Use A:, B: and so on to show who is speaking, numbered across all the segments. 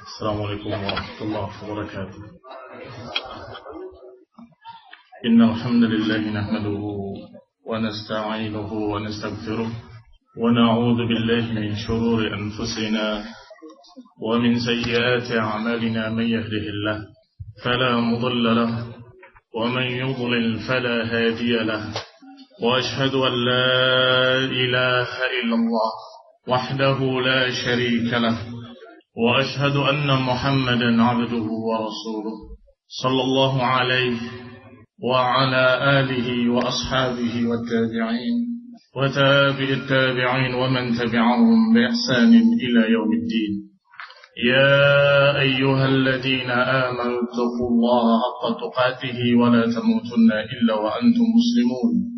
A: Assalamualaikum warahmatullahi wabarakatuh. Innal hamdalillah nahmaduhu wa nasta'inuhu wa nastaghfiruh wa na'udzu billahi min shururi anfusina wa min sayyiati a'malina man yahdihillahu fala mudilla lahu wa man yudlil fala hadiya lahu wa ashhadu an la ilaha illallah wahdahu la sharika lahu wa ashhadu anna Muhammadan 'abduhu wa rasuluh sallallahu alaihi wa ala alihi wa ashabihi wa tabi'in wa tabi'it tabi'in wa man tabi'ahum bi ihsanin ila yaumiddin. Ya ayyuhalladhina amanu taqullaha haqqa tuqatih wa la tamutunna illa wa antum muslimun.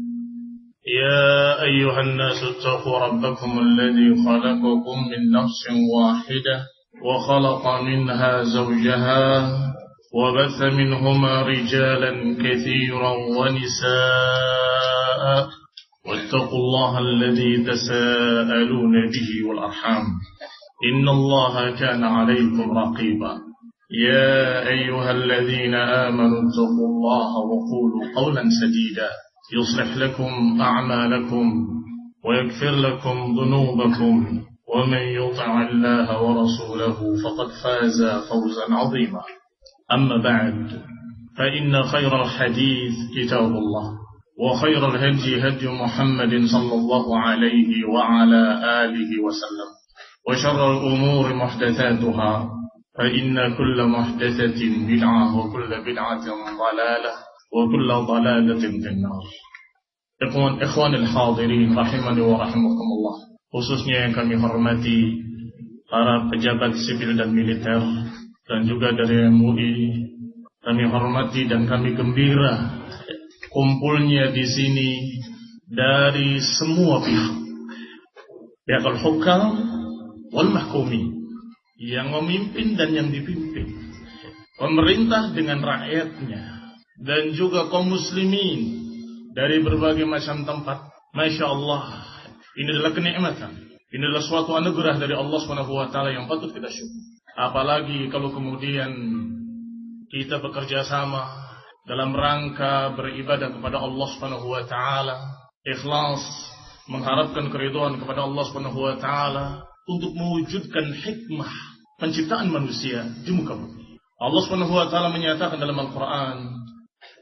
A: يا أيها الناس اتقوا ربكم الذي خلقكم من نفس واحدة وخلق منها زوجها وبث منهما رجالا كثيرا ونساء واتقوا الله الذي تساءلون به والأرحام إن الله كان عليكم رقيبا. يا أيها الذين آمنوا اتقوا الله وقولوا قولا سديدا يصلح لكم أعمالكم ويغفر لكم ذنوبكم ومن يطع الله ورسوله فقد فاز فوزا عظيما. أما بعد فإن خير الحديث كتاب الله وخير الهدي هدي محمد صلى الله عليه وعلى آله وسلم وشر الأمور محدثاتها فإن كل محدثة بدعة وكل بدعة ضلالة وكل ضلالة في النار. Ikhwanul hadirin rahimani wa rahimakumullah. Khususnya yang kami hormati para pejabat sipil dan militer dan juga dari MUI, kami hormati dan kami gembira kumpulnya di sini dari semua pihak al-hukam wal mahkumi, yang memimpin dan yang dipimpin, pemerintah dengan rakyatnya, dan juga kaum muslimin dari berbagai macam tempat. Masya Allah, ini adalah kenikmatan, ini adalah suatu anugerah dari Allah SWT yang patut kita syukur. Apalagi kalau kemudian kita bekerja sama dalam rangka beribadah kepada Allah SWT, ikhlas, mengharapkan keridhaan kepada Allah SWT untuk mewujudkan hikmah penciptaan manusia di muka bumi. Allah SWT menyatakan dalam Al-Quran,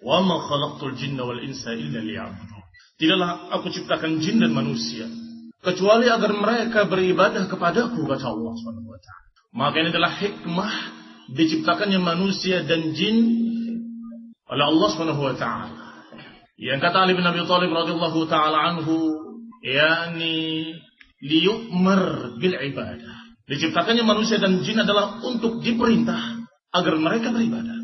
A: wa ma khalaqtul jinna wal insa illa liya'budun. Tidaklah aku ciptakan jin dan manusia kecuali agar mereka beribadah kepadaku, kata Allah Subhanahu wa taala. Maka ini adalah hikmah diciptakannya manusia dan jin oleh Allah Subhanahu wa taala. Yang kata Ali bin Abi Thalib radhiyallahu taala anhu, yakni liyu'mar bil ibadah. Diciptakannya manusia dan jin adalah untuk diperintah agar mereka beribadah.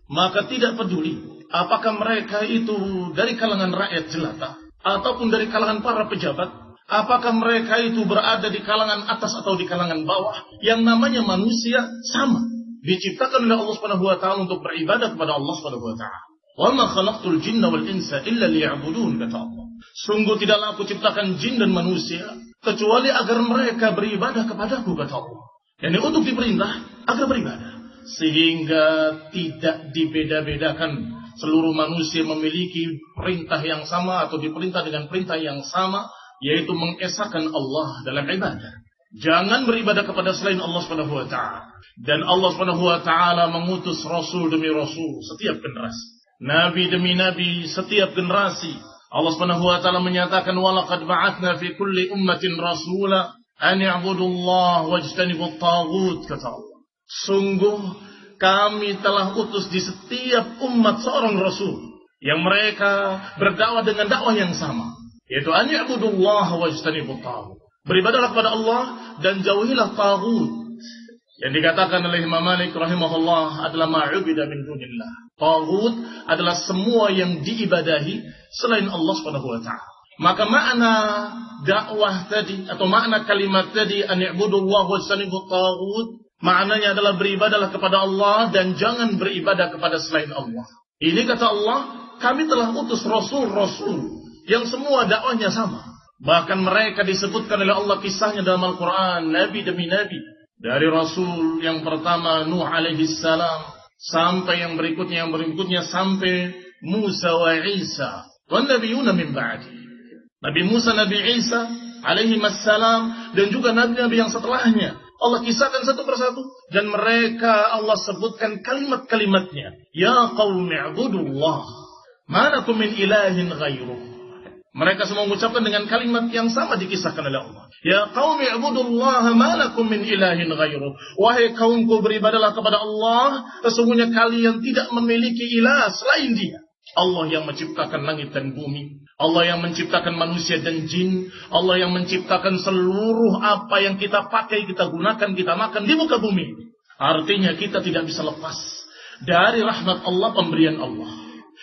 A: Maka tidak peduli apakah mereka itu dari kalangan rakyat jelata ataupun dari kalangan para pejabat, apakah mereka itu berada di kalangan atas atau di kalangan bawah, yang namanya manusia sama, diciptakan oleh Allah Subhanahu wa taala untuk beribadah kepada Allah Subhanahu wa taala. Wa ma khalaqtul jinna wal insa illa liya'budun, kata Allah. Sungguh tidaklah aku ciptakan jin dan manusia kecuali agar mereka beribadah kepadaku, kata Allah. Yani untuk diperintah agar beribadah, sehingga tidak dibeda-bedakan. Seluruh manusia memiliki perintah yang sama atau diperintah dengan perintah yang sama, yaitu mengesahkan Allah dalam ibadah. Jangan beribadah kepada selain Allah Subhanahu wa taala. Dan Allah Subhanahu wa taala mengutus rasul demi rasul setiap generasi, nabi demi nabi setiap generasi. Allah Subhanahu wa taala menyatakan, wa laqad ba'atsna fi kulli ummatin rasula an i'budullaha wajtanibut taghut, kata Allah. Sungguh kami telah utus di setiap umat seorang rasul yang mereka berdakwah dengan dakwah yang sama, yaitu an ya'budullaha wajtanibut taghut. Beribadahlah kepada Allah dan jauhilah taghut. Yang dikatakan oleh Imam Malik rahimahullah adalah ma'ubida min dunillah. Taghut adalah semua yang diibadahi selain Allah Subhanahu wa taala. Maka makna dakwah tadi atau makna kalimat tadi an ya'budullaha wajtanibut taghut, maknanya adalah beribadahlah kepada Allah dan jangan beribadah kepada selain Allah. Ini kata Allah, kami telah utus rasul-rasul yang semua dakwahnya sama. Bahkan mereka disebutkan oleh Allah kisahnya dalam Al-Quran, nabi demi nabi. Dari Rasul yang pertama Nuh alaihi salam sampai yang berikutnya sampai Musa wa Isa wa nabiyuna min ba'di. Nabi Musa, Nabi Isa alaihi assalam dan juga nabi-nabi yang setelahnya. Allah kisahkan satu persatu dan mereka Allah sebutkan kalimat-kalimatnya. Ya qaumi ibudullah ma lakum min ilahin ghairuh. Mereka semua mengucapkan dengan kalimat yang sama dikisahkan oleh Allah. Ya qaumi ibudullaha ma lakum min ilahin ghairuh. Wahai kaumku, beribadahlah kepada Allah, sesungguhnya kalian tidak memiliki ilah selain Dia. Allah yang menciptakan langit dan bumi, Allah yang menciptakan manusia dan jin, Allah yang menciptakan seluruh apa yang kita pakai, kita gunakan, kita makan di muka bumi. Artinya kita tidak bisa lepas dari rahmat Allah, pemberian Allah.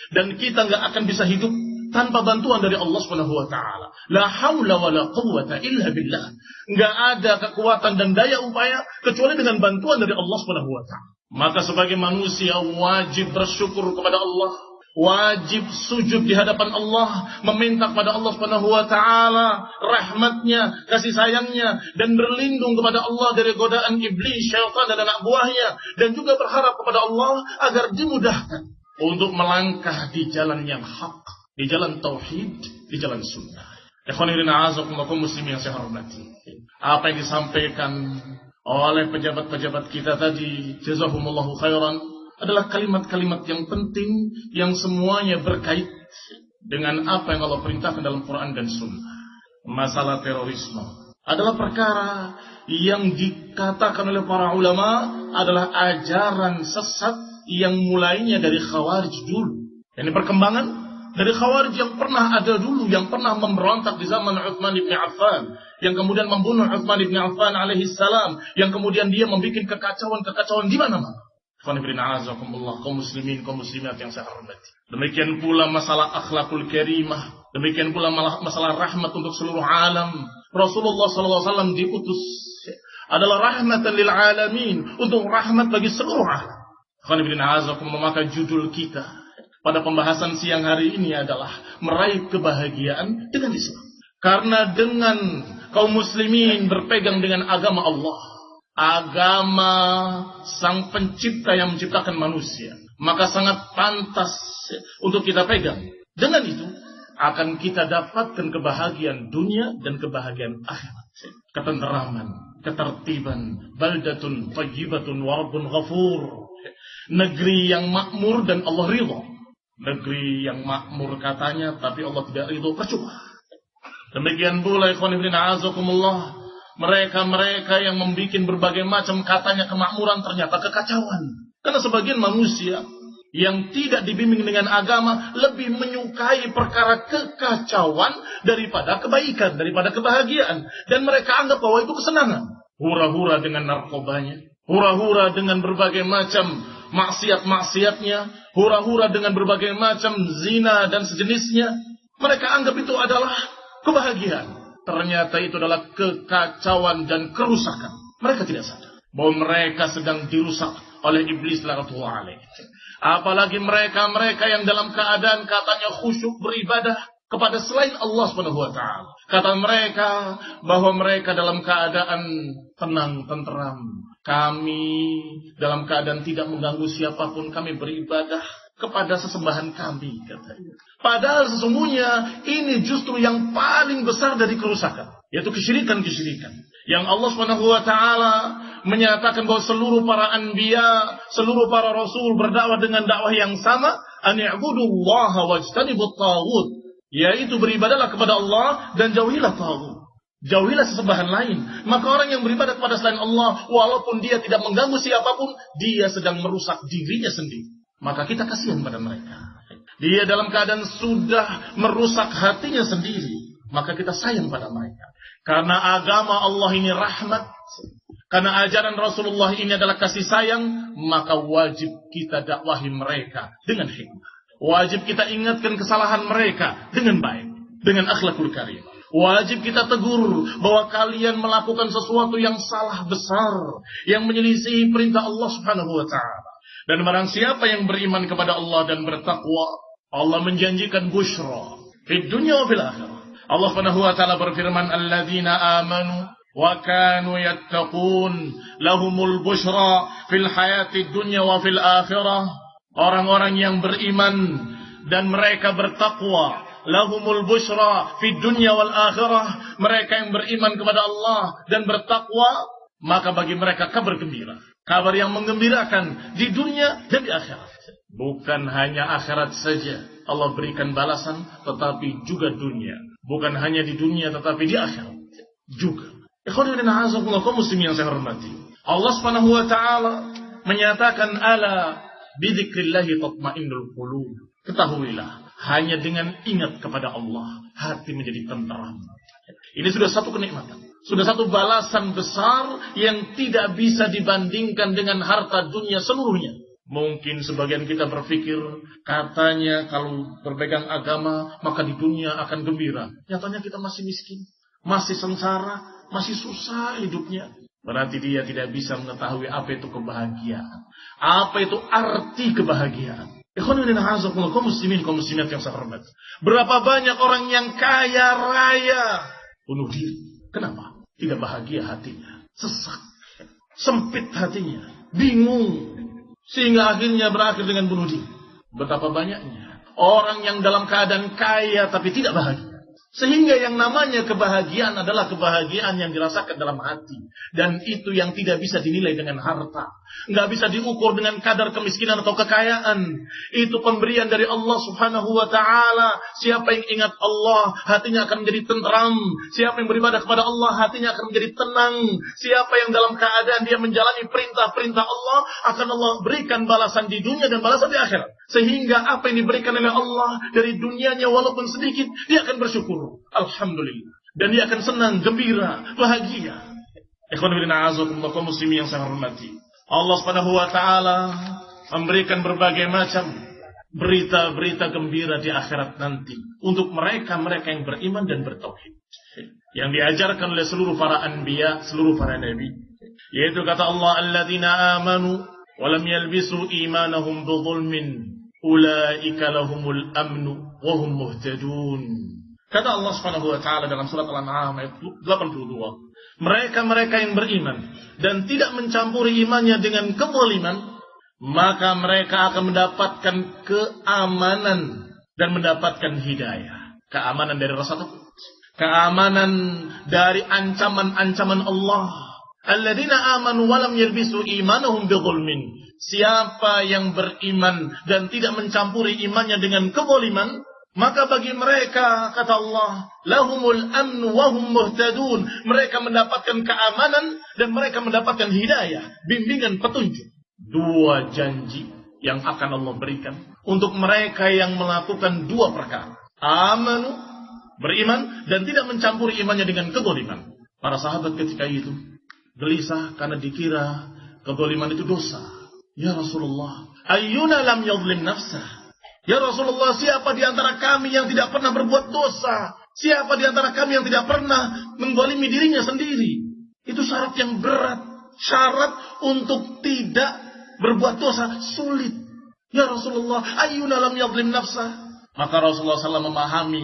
A: Dan kita nggak akan bisa hidup tanpa bantuan dari Allah Subhanahu wa taala. La haula wala quwwata illa billah. Enggak ada kekuatan dan daya upaya kecuali dengan bantuan dari Allah Subhanahu wa taala. Maka sebagai manusia wajib bersyukur kepada Allah, wajib sujud di hadapan Allah, meminta kepada Allah Subhanahu wa taala rahmatnya, kasih sayangnya, dan berlindung kepada Allah dari godaan iblis, syaitan dan anak buahnya, dan juga berharap kepada Allah agar dimudahkan untuk melangkah di jalan yang hak, di jalan tauhid, di jalan sunnah. Ikhwanillah a'azakumullah muslimin yang saya hormati. Apa yang disampaikan oleh pejabat-pejabat kita tadi, jazahumullahu khairan, adalah kalimat-kalimat yang penting yang semuanya berkait dengan apa yang Allah perintahkan dalam Quran dan sunnah. Masalah terorisme adalah perkara yang dikatakan oleh para ulama adalah ajaran sesat yang mulainya dari Khawarij dulu. Ini perkembangan dari Khawarij yang pernah ada dulu, yang pernah memberontak di zaman Utsman bin Affan, yang kemudian membunuh Utsman bin Affan alaihi salam, yang kemudian dia membuat kekacauan di mana-mana. Kaum muslimin, kaum muslimat yang saya hormati. Demikian pula masalah akhlakul karimah, demikian pula masalah rahmat untuk seluruh alam. Rasulullah SAW diutus adalah rahmatan lil alamin, untuk rahmat bagi seluruh alam. Maka judul kita pada pembahasan siang hari ini adalah meraih kebahagiaan dengan Islam. Karena dengan kaum muslimin berpegang dengan agama Allah, agama sang pencipta yang menciptakan manusia, maka sangat pantas untuk kita pegang. Dengan itu akan kita dapatkan kebahagiaan dunia dan kebahagiaan akhirat. Ketenteraman, ketertiban, baldatun thayyibatun wa rabbun ghafur. Negeri yang makmur dan Allah ridha. Negeri yang makmur katanya, tapi Allah tidak ridho, percuma. Demikian pula ikhwan fillah a'azakumullah, mereka yang membuat berbagai macam katanya kemakmuran ternyata kekacauan. Karena sebagian manusia yang tidak dibimbing dengan agama lebih menyukai perkara kekacauan daripada kebaikan, daripada kebahagiaan, dan mereka anggap bahwa itu kesenangan. Hura-hura dengan narkobanya, hura-hura dengan berbagai macam maksiat-maksiatnya, hura-hura dengan berbagai macam zina dan sejenisnya. Mereka anggap itu adalah kebahagiaan. Ternyata itu adalah kekacauan dan kerusakan. Mereka tidak sadar bahwa mereka sedang dirusak oleh iblis laknatullah alaih. Apalagi mereka yang dalam keadaan katanya khusyuk beribadah kepada selain Allah Subhanahu wa taala. Kata mereka bahwa mereka dalam keadaan tenang, tenteram. Kami dalam keadaan tidak mengganggu siapapun, kami beribadah kepada sesembahan kami, katanya. Padahal sesungguhnya ini justru yang paling besar dari kerusakan, yaitu kesyirikan-kesyirikan. Yang Allah Subhanahu wa taala menyatakan bahwa seluruh para anbiya, seluruh para rasul berdakwah dengan dakwah yang sama, an i'budullaha wajtanibut taghut, yaitu beribadahlah kepada Allah dan jauhilah taghut. Jauhilah sesembahan lain. Maka orang yang beribadah kepada selain Allah, walaupun dia tidak mengganggu siapapun, dia sedang merusak dirinya sendiri. Maka kita kasihan pada mereka. Dia dalam keadaan sudah merusak hatinya sendiri. Maka kita sayang pada mereka. Karena agama Allah ini rahmat, karena ajaran Rasulullah ini adalah kasih sayang, maka wajib kita dakwahi mereka dengan hikmah. Wajib kita ingatkan kesalahan mereka dengan baik, dengan akhlakul karim. Wajib kita tegur bahwa kalian melakukan sesuatu yang salah besar, yang menyelisihi perintah Allah Subhanahu wa taala. Dan barang siapa yang beriman kepada Allah dan bertakwa, Allah menjanjikan busyra fid dunya wa fil akhirah. Allah Subhanahu wa taala berfirman, "Alladzina amanu wa kanu yattaqun lahumul busyra fil hayatid dunya wa fil akhirah. Orang-orang yang beriman dan mereka bertakwa, lahumul busyra fid dunya wal akhirah. Mereka yang beriman kepada Allah dan bertakwa, maka bagi mereka kabar gembira, kabar yang menggembirakan di dunia dan di akhirat. Bukan hanya akhirat saja Allah berikan balasan, tetapi juga dunia. Bukan hanya di dunia, tetapi di akhirat juga. Ikhwan fillah, kaum muslimin yang saya hormati, Allah Subhanahu wa taala menyatakan, ala bidzikrillahi tatmainnul qulub. Ketahuilah, hanya dengan ingat kepada Allah hati menjadi tenteram. Ini sudah satu kenikmatan, sudah satu balasan besar yang tidak bisa dibandingkan dengan harta dunia seluruhnya. Mungkin sebagian kita berpikir, katanya kalau berpegang agama maka di dunia akan gembira. Nyatanya kita masih miskin, masih sengsara, masih susah hidupnya. Berarti dia tidak bisa mengetahui apa itu kebahagiaan, apa itu arti kebahagiaan. Ikhwan kaum muslimin, kaum muslimat yang saya hormati, berapa banyak orang yang kaya raya bunuh diri. Kenapa? Tidak bahagia hatinya, sesak, sempit hatinya, bingung, sehingga akhirnya berakhir dengan bunuh diri. Betapa banyaknya orang yang dalam keadaan kaya tapi tidak bahagia. Sehingga yang namanya kebahagiaan adalah kebahagiaan yang dirasakan dalam hati. Dan itu yang tidak bisa dinilai dengan harta. Nggak bisa diukur dengan kadar kemiskinan atau kekayaan. Itu pemberian dari Allah Subhanahu wa ta'ala. Siapa yang ingat Allah, hatinya akan menjadi tenteram. Siapa yang beribadah kepada Allah, hatinya akan menjadi tenang. Siapa yang dalam keadaan dia menjalani perintah-perintah Allah, akan Allah berikan balasan di dunia dan balasan di akhirat. Sehingga apa yang diberikan oleh Allah dari dunianya walaupun sedikit, dia akan bersyukur. Alhamdulillah. Dan dia akan senang, gembira, bahagia. Ikhwan fillah, kaum muslimin yang saya hormati, Allah Subhanahu wa taala memberikan berbagai macam berita-berita gembira di akhirat nanti untuk mereka-mereka yang beriman dan bertauhid, yang diajarkan oleh seluruh para anbiya, seluruh para nabi. Yaitu kata Allah, alladzina amanu wa lam yalbisu imanahum bidzulmin ulaika lahumul amnu wa hum muhtadun. Kata Allah Subhanahu wa taala dalam surat Al-An'am ayat 82, mereka-mereka yang beriman dan tidak mencampuri imannya dengan kezaliman, maka mereka akan mendapatkan keamanan dan mendapatkan hidayah. Keamanan dari rasa takut, keamanan dari ancaman-ancaman Allah. Alladzina amanu wa lam yalbisu imanahum bidzulmin. Siapa yang beriman dan tidak mencampuri imannya dengan kezaliman, maka bagi mereka, kata Allah, lahumul amnu wa hum muhtadun. Mereka mendapatkan keamanan dan mereka mendapatkan hidayah, bimbingan, petunjuk. Dua janji yang akan Allah berikan untuk mereka yang melakukan dua perkara. Amanu, beriman dan tidak mencampuri imannya dengan kezaliman. Para sahabat ketika itu gelisah karena dikira kezaliman itu dosa. Ya Rasulullah, ayyuna lam yadhlim nafsah? Ya Rasulullah, siapa di antara kami yang tidak pernah berbuat dosa? Siapa di antara kami yang tidak pernah mendzalimi dirinya sendiri? Itu syarat yang berat. Syarat untuk tidak berbuat dosa sulit. Ya Rasulullah, ayyuna lam yadhlim nafsah? Maka Rasulullah SAW memahami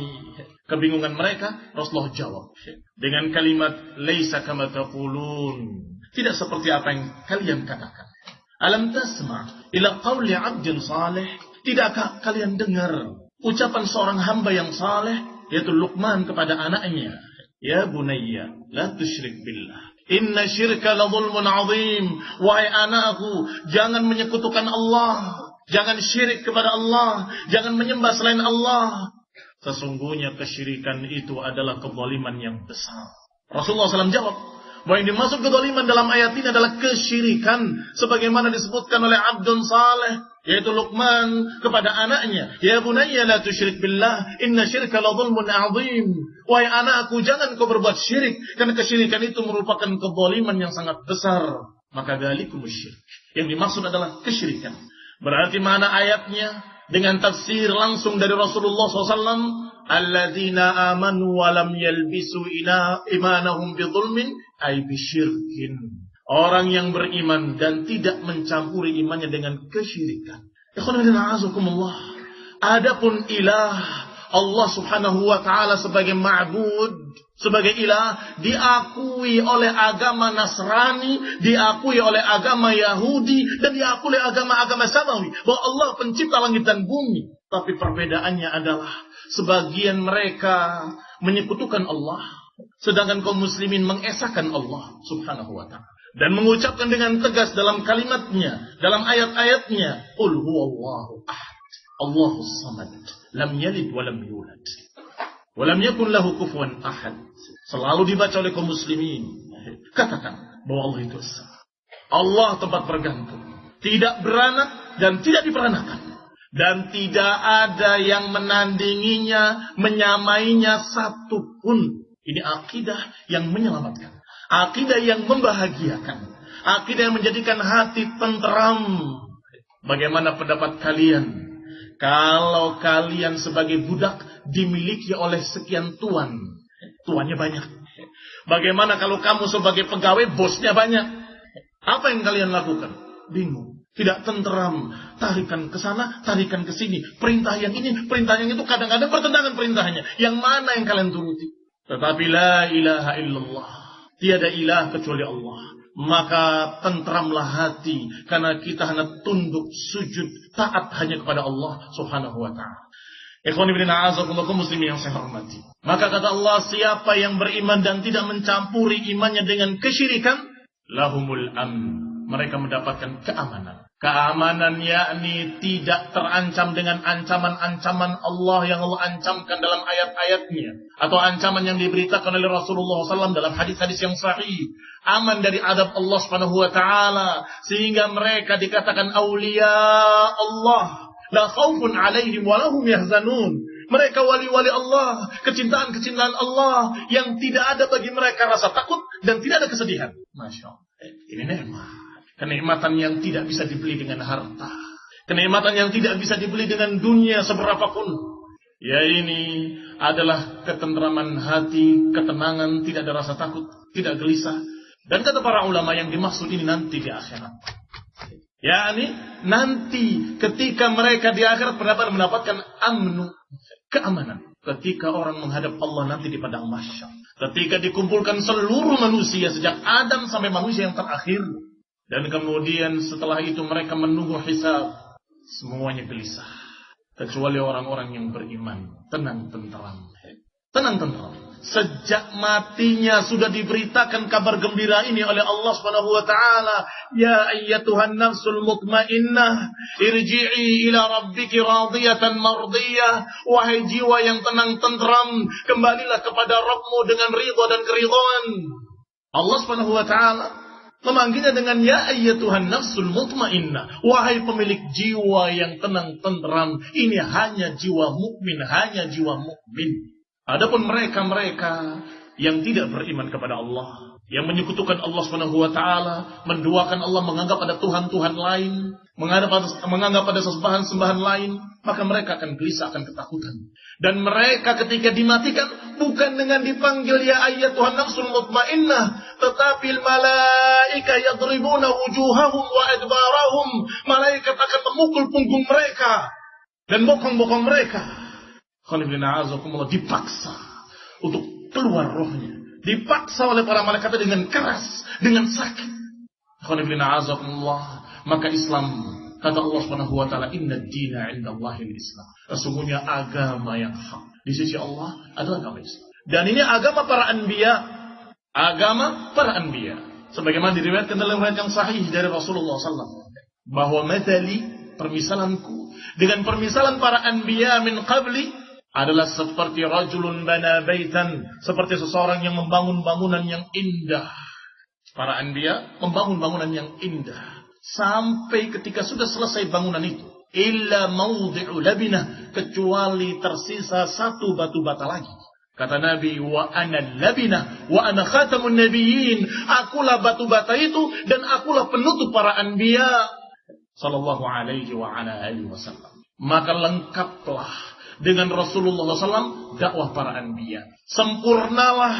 A: kebingungan mereka. Rasulullah jawab dengan kalimat, laisa kama taqulun. Tidak seperti apa yang kalian katakan. Alam tasma' ila qawli 'abdin salih? Tidakkah kalian dengar ucapan seorang hamba yang saleh, yaitu Luqman kepada anaknya, ya bunayya la tusyrik billah, inna syirka la zulmun azim. Wahai anakku, jangan menyekutukan Allah, jangan syirik kepada Allah, jangan menyembah selain Allah. Sesungguhnya kesyirikan itu adalah kezaliman yang besar. Rasulullah SAW jawab bahwa yang dimaksud kezaliman dalam ayat ini adalah kesyirikan, sebagaimana disebutkan oleh Abdun Saleh, yaitu Luqman kepada anaknya, ya bunayya la tusyrik billah, inna syirka la zulmun azim. Wahai anakku, jangan kau berbuat syirik, karena kesyirikan itu merupakan kezaliman yang sangat besar. Maka dzalikum syirik, yang dimaksud adalah kesyirikan. Berarti mana ayatnya dengan tafsir langsung dari Rasulullah SAW, alladzina amanu wa lam yalbisu imanahum bidzulmin ay bisyirkin. Orang yang beriman dan tidak mencampuri imannya dengan kesyirikan. Adapun ilah Allah Subhanahu wa taala sebagai ma'bud, sebagai ilah diakui oleh agama Nasrani, diakui oleh agama Yahudi, dan diakui oleh agama-agama samawi bahwa Allah pencipta langit dan bumi. Tapi perbedaannya adalah sebagian mereka menyekutukan Allah, sedangkan kaum muslimin mengesahkan Allah subhanahu wa ta'ala. Dan mengucapkan dengan tegas dalam kalimatnya, dalam ayat-ayatnya, Qul huwallahu ahad, Allahus samad, lam yalid wa lam yulad, wa lam yakun lahu kufuwan ahad. Selalu dibaca oleh kaum muslimin. Katakan bahwa Allah itu esa. Allah tempat bergantung, tidak beranak dan tidak diperanakan. Dan tidak ada yang menandinginya, menyamainya satupun. Ini akidah yang menyelamatkan, akidah yang membahagiakan, akidah yang menjadikan hati tenteram. Bagaimana pendapat kalian kalau kalian sebagai budak dimiliki oleh sekian tuan, tuannya banyak? Bagaimana kalau kamu sebagai pegawai bosnya banyak? Apa yang kalian lakukan? Bingung, tidak tenteram, tarikan ke sana, tarikan ke sini, perintah yang ini, perintah yang itu, kadang-kadang bertentangan perintahnya. Yang mana yang kalian turuti? Tetapi la ilaha illallah, tiada ilah kecuali Allah. Maka tentramlah hati, karena kita hanya tunduk, sujud, taat hanya kepada Allah subhanahu wa ta'ala. Ikhwan ibn a'azakumullah, muslimin yang saya hormati. Maka kata Allah, siapa yang beriman dan tidak mencampuri imannya dengan kesyirikan, lahumul amn, mereka mendapatkan keamanan. Keamanan yakni tidak terancam dengan ancaman-ancaman Allah yang Allah ancamkan dalam ayat-ayatnya, atau ancaman yang diberitakan oleh Rasulullah SAW dalam hadis-hadis yang sahih. Aman dari adab Allah Subhanahu wa ta'ala, sehingga mereka dikatakan aulia Allah, la khaufun alaihim wa lahum yahzanun. Mereka wali-wali Allah, kecintaan-kecintaan Allah yang tidak ada bagi mereka rasa takut dan tidak ada kesedihan. Masya Allah, ini nikmat. Kenikmatan yang tidak bisa dibeli dengan harta. Kenikmatan yang tidak bisa dibeli dengan dunia seberapapun. Ya, ini adalah ketenteraman hati, ketenangan, tidak ada rasa takut, tidak gelisah. Dan kata para ulama, yang dimaksud ini nanti di akhirat. Ya, ini nanti ketika mereka di akhirat mendapatkan amnu, keamanan. Ketika orang menghadap Allah nanti di padang mahsyar. Ketika dikumpulkan seluruh manusia sejak Adam sampai manusia yang terakhir. Dan kemudian setelah itu mereka menunggu hisab. Semuanya gelisah. Kecuali orang-orang yang beriman. Tenang, tenteram. Tenang, tenteram. Sejak matinya sudah diberitakan kabar gembira ini oleh Allah Subhanahu wa ta'ala. Ya ayyatuhan nafsul mutmainnah, irji'i ila rabbiki radiyatan mardiyah. Wahai jiwa yang tenang, tenteram, kembalilah kepada Rabbmu dengan ridha dan keridhaan. Allah Subhanahu wa ta'ala memanggilnya dengan ya ayyatuhan nafsul mutmainnah, wahai pemilik jiwa yang tenang tenteram. Ini hanya jiwa mukmin, hanya jiwa mukmin. Adapun mereka-mereka yang tidak beriman kepada Allah, yang menyekutukan Allah Subhanahu wa ta'ala, menduakan Allah, menganggap ada Tuhan-Tuhan lain, menganggap ada sesembahan-sembahan lain, maka mereka akan gelisah, akan ketakutan. Dan mereka ketika dimatikan bukan dengan dipanggil ya ayyatuhan nafsul mutmainnah, tetapi malaika yadribuna wujuhahum wa adbarahum. Malaikat akan memukul punggung mereka dan bokong-bokong mereka. Dipaksa untuk keluar rohnya, dipaksa oleh para malaikat dengan keras, dengan sakit. Maka Islam, kata Allah Subhanahu wa ta'ala, inna dina indallahil Islam. Sesungguhnya agama yang hak di sisi Allah adalah agama Islam. Dan ini agama para anbiya, agama para anbiya. Sebagaimana diriwayatkan dalam riwayat yang sahih dari Rasulullah SAW, bahwa mathali, permisalanku dengan permisalan para anbiya min qabli adalah seperti rajulun bana baitan, seperti seseorang yang membangun bangunan yang indah. Para anbiya membangun bangunan yang indah sampai ketika sudah selesai bangunan itu, illa mawdi'u labinah, kecuali tersisa satu batu bata lagi. Kata Nabi, wa ana labinah wa ana khatamun nabiyyin, akulah batu bata itu dan akulah penutup para anbiya sallallahu alaihi wa ala alihi wasallam. Maka lengkaplah dengan Rasulullah SAW dakwah para anbiya. Sempurnalah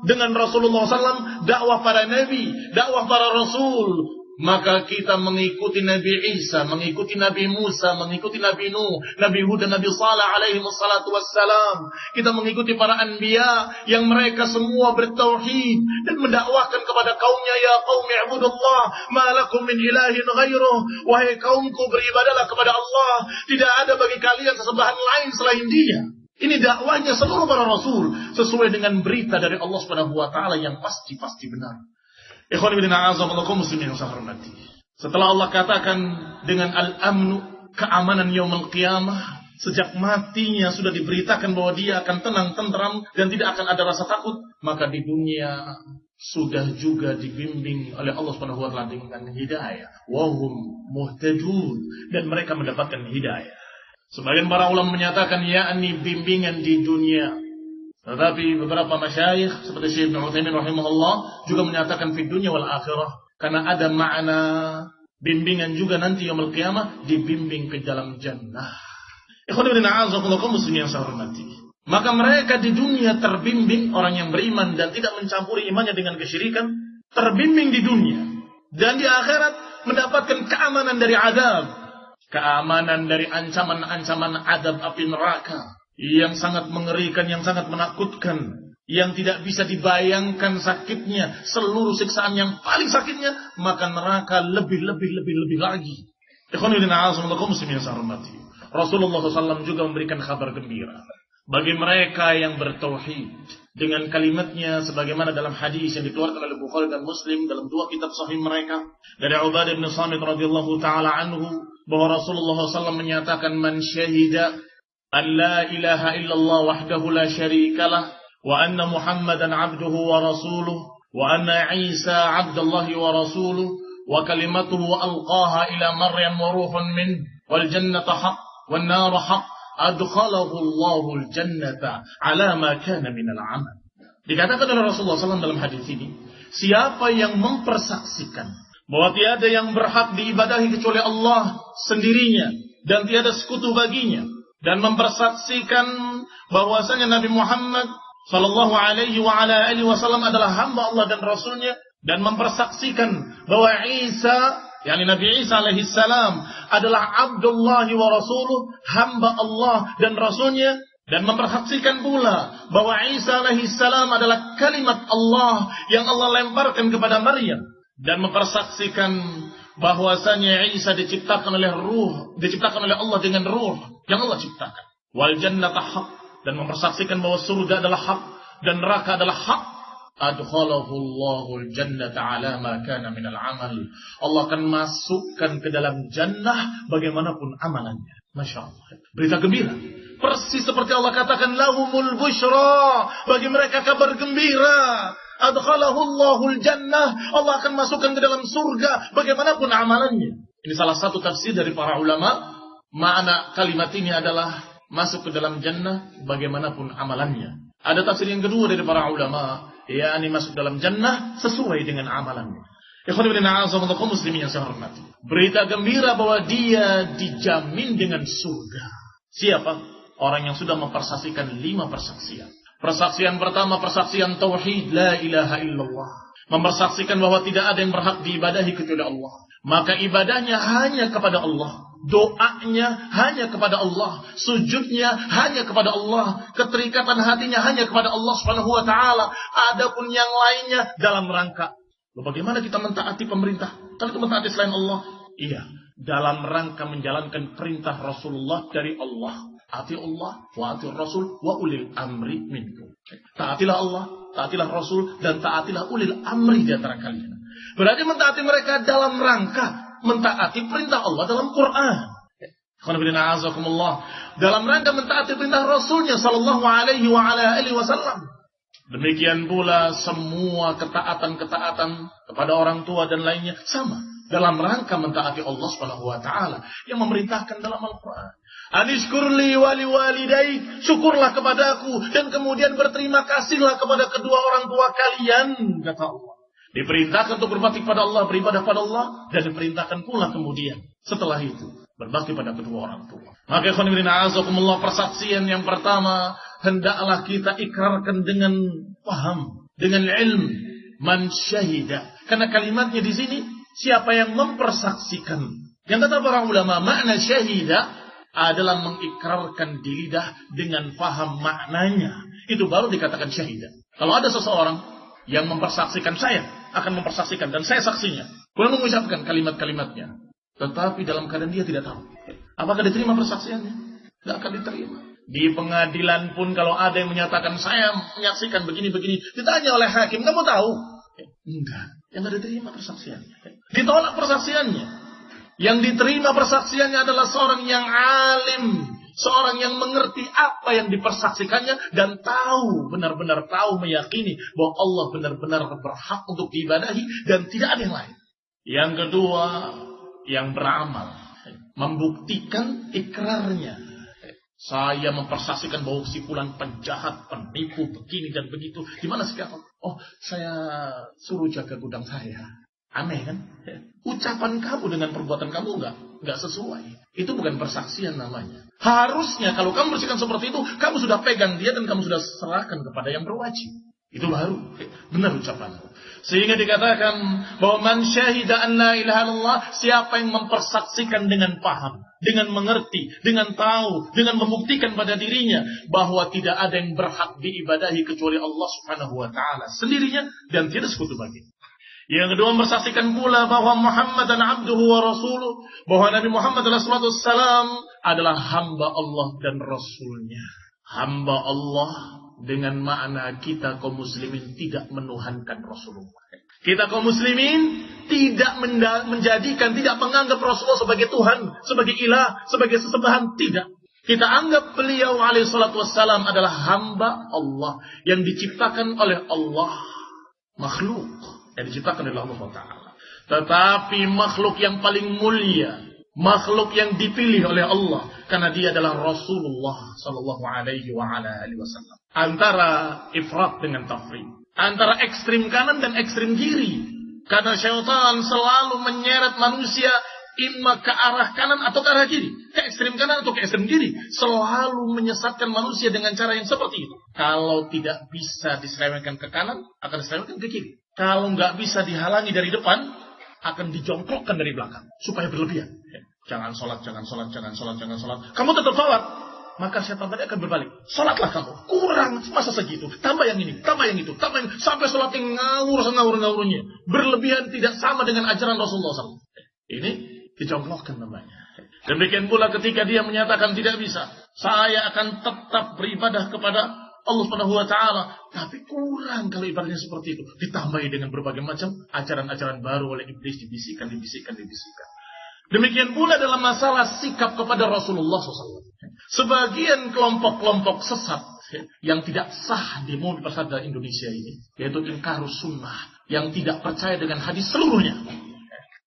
A: dengan Rasulullah SAW dakwah para nabi, dakwah para rasul. Maka kita mengikuti Nabi Isa, mengikuti Nabi Musa, mengikuti Nabi Nuh, Nabi Hud dan Nabi Saleh alaihi wassalatu wassalam. Kita mengikuti para anbiya yang mereka semua bertauhid dan mendakwahkan kepada kaumnya, ya qaumi ibudullah ma lakum min ilahin ghairuh. Wahai kaumku, beribadalah kepada Allah, tidak ada bagi kalian sesembahan lain selain Dia. Ini dakwahnya seluruh para rasul sesuai dengan berita dari Allah Subhanahu wa taala yang pasti benar. Ikhwan fillah a'azakumullah muslimin yang saya hormati. Setelah Allah katakan dengan al-amnu, keamanan yaumul qiyamah, sejak matinya sudah diberitakan bahwa dia akan tenang, tentram dan tidak akan ada rasa takut, maka di dunia sudah juga dibimbing oleh Allah Subhanahu wa taala dengan hidayah. Wa hum muhtadun, dan mereka mendapatkan hidayah. Sebagian para ulama menyatakan yakni bimbingan di dunia. Tetapi beberapa masyayikh seperti Syekh Ibnu Utsaimin rahimahullah juga menyatakan fi dunya wal akhirah, karena ada makna bimbingan juga nanti yaumul qiyamah, dibimbing ke dalam jannah. Ikhwan fillah a'azakumullah muslimin yang saya hormati. Maka mereka di dunia terbimbing, orang yang beriman dan tidak mencampuri imannya dengan kesyirikan, terbimbing di dunia, dan di akhirat mendapatkan keamanan dari azab, keamanan dari ancaman-ancaman azab api neraka yang sangat mengerikan, yang sangat menakutkan, yang tidak bisa dibayangkan sakitnya, seluruh siksaan yang paling sakitnya, maka neraka lebih lagi. Rasulullah SAW juga memberikan kabar gembira bagi mereka yang bertauhid dengan kalimatnya, sebagaimana dalam hadis yang dikeluarkan oleh Bukhari dan Muslim dalam dua kitab sahih mereka dari Ubadah bin Samit radhiyallahu taala anhu, bahwa Rasulullah SAW menyatakan, man syahida an la ilaha illallah wahdahu la syarika lah wa anna Muhammadan abduhu wa rasuluh wa anna Isa abdullahi wa rasuluh wa kalimatuhu alqaha ila Maryam wa ruhun min wal jannata haqq wan nar haqq adkhalahu Allahul jannata ala ma kana minal amal. Dikatakan oleh Rasulullah SAW dalam hadis ini, siapa yang mempersaksikan bahwa tiada yang berhak diibadahi kecuali Allah sendirinya dan tiada sekutu baginya, dan mempersaksikan bahwasanya Nabi Muhammad sallallahu alaihi wa ala alihi wasallam adalah hamba Allah dan Rasulnya, dan mempersaksikan bahwa Isa, yakni Nabi Isa alaihi salam, adalah Abdullah wa Rasuluh, hamba Allah dan Rasulnya, dan mempersaksikan pula bahwa Isa alaihi salam adalah kalimat Allah yang Allah lemparkan kepada Maryam, dan mempersaksikan bahwasanya Isa diciptakan oleh Allah dengan ruh yang Allah ciptakan. Wal jannata haq, dan mempersaksikan bahwa surga adalah hak dan neraka adalah hak. Adkhalahu Allahul jannata ala ma kana minal amal. Allah akan masukkan ke dalam jannah bagaimanapun amalannya. Masya Allah. Berita gembira. Persis seperti Allah katakan, lahumul busyra, bagi mereka kabar gembira. Adkhalahu Allahul jannah, Allah akan masukkan ke dalam surga bagaimanapun amalannya. Ini salah satu tafsir dari para ulama. Makna kalimat ini adalah masuk ke dalam jannah bagaimanapun amalannya. Ada tafsir yang kedua dari para ulama, yakni masuk dalam jannah sesuai dengan amalannya. Ikhwan fillah a'azakumullah muslimin yang saya hormati. Berita gembira bahwa dia dijamin dengan surga. Siapa? Orang yang sudah mempersaksikan 5 persaksian. Persaksian pertama, persaksian tauhid, la ilaha illallah. Mempersaksikan bahwa tidak ada yang berhak diibadahi kecuali Allah. Maka ibadahnya hanya kepada Allah. Doanya hanya kepada Allah. Sujudnya hanya kepada Allah. Keterikatan hatinya hanya kepada Allah Subhanahu wa taala. Adapun yang lainnya dalam rangka, bagaimana kita mentaati pemerintah? Kalau kita mentaati selain Allah? Iya, dalam rangka menjalankan perintah Rasulullah dari Allah. Ati Allah wa ati Rasul wa ulil amri minkum. Taatilah Allah, taatilah Rasul, dan taatilah ulil amri di antara kalian. Berarti mentaati mereka dalam rangka mentaati perintah Allah dalam Quran. Dalam rangka mentaati perintah Rasulnya sallallahu alaihi wa ala alihi wasallam. Demikian pula semua ketaatan-ketaatan kepada orang tua dan lainnya sama dalam rangka mentaati Allah Subhanahu wa taala yang memerintahkan dalam Al-Qur'an. Anishkurli wali walidayk, syukurlah kepadaku dan kemudian berterima kasihlah kepada kedua orang tua kalian, kata Allah. Diperintahkan untuk berbakti pada Allah, beribadah pada Allah, dan diperintahkan pula kemudian setelah itu berbakti pada kedua orang tua. Maka ikhwan fillah a'azakumullah, persaksian yang pertama hendaklah kita ikrarkan dengan paham, dengan ilmu, man syahida. Karena kalimatnya di sini
B: siapa yang mempersaksikan. Yang kata para ulama, makna syahida adalah mengikrarkan di lidah dengan faham maknanya. Itu baru dikatakan syahida. Kalau ada seseorang yang mempersaksikan, saya akan mempersaksikan dan saya saksinya, kemudian mengucapkan kalimat-kalimatnya, tetapi dalam keadaan dia tidak tahu, apakah diterima persaksiannya? Tidak akan diterima. Di pengadilan pun kalau ada yang menyatakan saya menyaksikan begini-begini, ditanya oleh hakim, kamu tahu? Enggak, yang tidak diterima persaksiannya. Ditolak persaksiannya. Yang diterima persaksiannya adalah seorang yang alim, seorang yang mengerti apa yang dipersaksikannya dan tahu, benar-benar tahu, meyakini bahwa Allah benar-benar berhak untuk diibadahi dan tidak ada yang lain. Yang kedua, yang beramal, membuktikan ikrarnya. Saya mempersaksikan bahwa si fulan penjahat, penipu, begini dan begitu. Di mana sekarang? Oh, saya suruh jaga gudang saya. Aneh kan? Ucapan kamu dengan perbuatan kamu enggak sesuai. Itu bukan persaksian namanya. Harusnya kalau kamu bersihkan seperti itu, kamu sudah pegang dia dan kamu sudah serahkan kepada yang berwajib. Itu baru benar ucapanmu. Sehingga dikatakan bahwa man syahida an la ilaha illallah, siapa yang mempersaksikan dengan paham, dengan mengerti, dengan tahu, dengan membuktikan pada dirinya bahwa tidak ada yang berhak diibadahi kecuali Allah Subhanahu wa taala sendirinya dan tidak sekutu bagi. Yang kedua, mempersaksikan pula bahwa Muhammad dan abduhu wa rasuluh, bahwa Nabi Muhammad SAW adalah hamba Allah dan Rasulnya. Hamba Allah dengan makna kita kaum muslimin tidak menuhankan Rasulullah. Kita kaum muslimin tidak menjadikan, tidak menganggap Rasulullah sebagai Tuhan, sebagai ilah, sebagai sesembahan, tidak. Kita anggap beliau alaihi salatu wassalam adalah hamba Allah yang diciptakan oleh Allah, makhluk yang diciptakan oleh Allah Ta'ala. Tetapi makhluk yang paling mulia, makhluk yang dipilih oleh Allah, karena dia adalah Rasulullah Sallallahu Alaihi Wasallam. Antara ifrat dengan tafrid, antara ekstrim kanan dan ekstrim kiri. Karena syaitan selalu menyeret manusia imma ke arah kanan atau ke arah kiri, ke ekstrim kanan atau ke ekstrim kiri, selalu menyesatkan manusia dengan cara yang seperti itu. Kalau tidak bisa diselewengkan ke kanan, akan diselewengkan ke kiri. Kalau nggak bisa dihalangi dari depan, akan dijongkokkan dari belakang supaya berlebihan. Jangan sholat, jangan sholat, jangan sholat, jangan sholat. Kamu tetap sholat, maka syaitan tadi akan berbalik. Sholatlah kamu, kurang masa segitu. Tambah yang ini, tambah yang itu, tambah yang sampai sholatnya ngawur-ngawurnya. Berlebihan tidak sama dengan ajaran Rasulullah SAW. Ini dijongkokkan namanya. Demikian pula ketika dia menyatakan tidak bisa, saya akan tetap beribadah kepada Allah Subhanahu wa taala, tapi kurang kalau ibadahnya seperti itu. Ditambahi dengan berbagai macam ajaran-ajaran baru oleh iblis, dibisikkan. Demikian pula dalam masalah sikap kepada Rasulullah SAW. Sebagian kelompok-kelompok sesat yang tidak sah di Mumi Persada Indonesia ini, yaitu ingkarus sunnah, yang tidak percaya dengan hadis seluruhnya.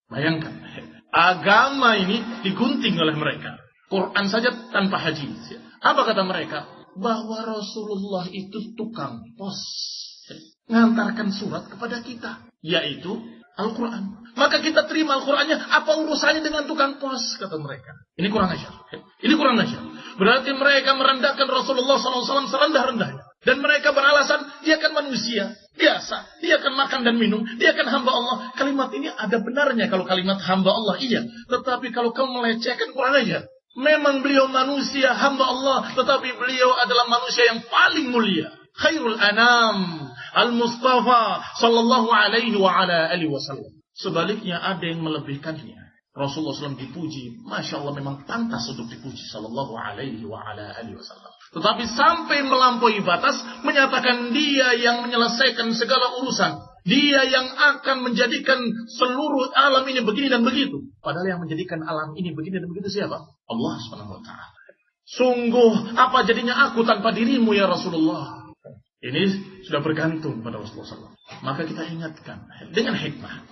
B: Bayangkan, agama ini digunting oleh mereka. Quran saja tanpa hadis. Apa kata mereka? Bahwa Rasulullah itu tukang pos, ngantarkan surat kepada kita, yaitu Al-Quran. Maka kita terima Al-Qurannya, apa urusannya dengan tukang pos, kata mereka. Ini kurang ajar. Berarti mereka merendahkan Rasulullah SAW serendah-rendahnya. Dan mereka beralasan, dia kan manusia biasa, dia akan makan dan minum, dia akan hamba Allah. Kalimat ini ada benarnya kalau kalimat hamba Allah, iya. Tetapi kalau kamu melecehkan, kurang ajar. Memang beliau manusia, hamba Allah, tetapi beliau adalah manusia yang paling mulia. Khairul anam, al-Mustafa, sallallahu alaihi wa ala alihi wasallam. Sebaliknya ada yang melebihkannya. Rasulullah SAW dipuji, Masya Allah memang pantas untuk dipuji, sallallahu alaihi wa ala alihi wasallam. Tetapi sampai melampaui batas, menyatakan dia yang menyelesaikan segala urusan. Dia yang akan menjadikan seluruh alam ini begini dan begitu. Padahal yang menjadikan alam ini begini dan begitu siapa? Allah Subhanahu wa taala. Sungguh apa jadinya aku tanpa dirimu ya Rasulullah? Ini sudah bergantung pada Rasulullah SAW. Maka kita ingatkan dengan hikmah.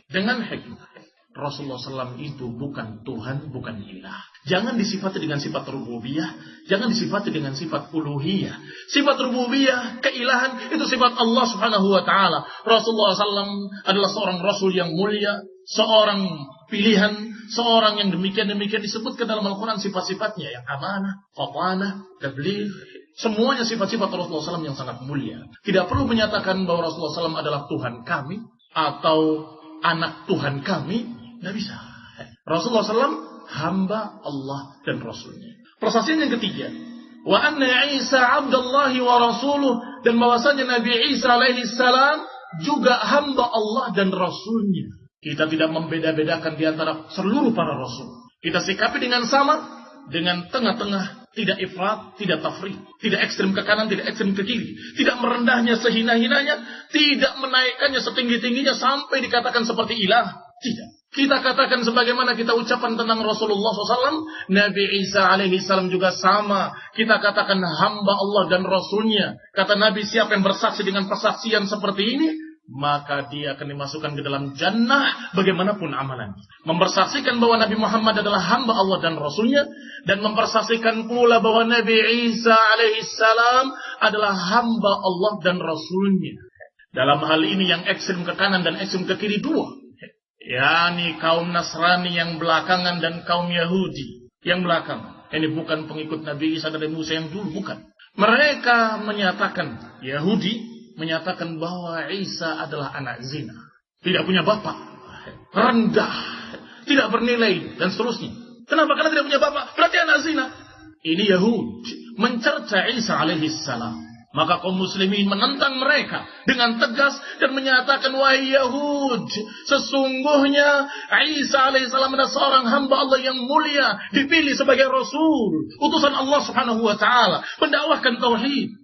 B: Rasulullah SAW itu bukan Tuhan, bukan ilah. Jangan disifati dengan sifat rububiyah, jangan disifati dengan sifat uluhiyah. Sifat rububiyah, keilahan, itu sifat Allah Subhanahu wa taala. Rasulullah SAW adalah seorang rasul yang mulia, seorang pilihan, seorang yang demikian disebutkan dalam Al-Quran sifat-sifatnya yang amanah, fatanah, tabligh. Semuanya sifat-sifat Rasulullah SAW yang sangat mulia. Tidak perlu menyatakan bahwa Rasulullah SAW adalah Tuhan kami atau anak Tuhan kami. Nggak bisa. Rasulullah SAW hamba Allah dan Rasulnya. Persaksian yang ketiga, wa anna Isa abdallahi wa rasuluh, dan bahwasanya Nabi Isa alaihi salam juga hamba Allah dan Rasulnya. Kita tidak membeda-bedakan di antara seluruh para Rasul. Kita sikapi dengan sama, dengan tengah-tengah, tidak ifrat, tidak tafrit, tidak ekstrem ke kanan, tidak ekstrem ke kiri, tidak merendahnya sehina-hinanya, tidak menaikkannya setinggi-tingginya sampai dikatakan seperti ilah. Tidak. Kita katakan sebagaimana kita ucapkan tentang Rasulullah SAW, Nabi Isa alaihi salam juga sama. Kita katakan hamba Allah dan Rasulnya. Kata Nabi, siapa yang bersaksi dengan persaksian seperti ini, maka dia akan dimasukkan ke dalam jannah bagaimanapun amalannya. Mempersaksikan bahwa Nabi Muhammad adalah hamba Allah dan Rasulnya, dan mempersaksikan pula bahwa Nabi Isa alaihi salam adalah hamba Allah dan Rasulnya. Dalam hal ini yang ekstrem ke kanan dan ekstrem ke kiri dua, yakni kaum Nasrani yang belakangan dan kaum Yahudi yang belakangan. Ini bukan pengikut Nabi Isa dan Musa yang dulu, bukan. Mereka menyatakan, Yahudi menyatakan bahwa Isa adalah anak zina, tidak punya bapak, rendah, tidak bernilai, dan seterusnya. Kenapa? Karena tidak punya bapak, berarti anak zina. Ini Yahudi mencerca Isa alaihi salam. Maka kaum muslimin menentang mereka dengan tegas dan menyatakan, wahai Yahud, sesungguhnya Isa alaihissalam adalah seorang hamba Allah yang mulia, dipilih sebagai Rasul, utusan Allah subhanahu wa ta'ala, mendakwahkan tauhid.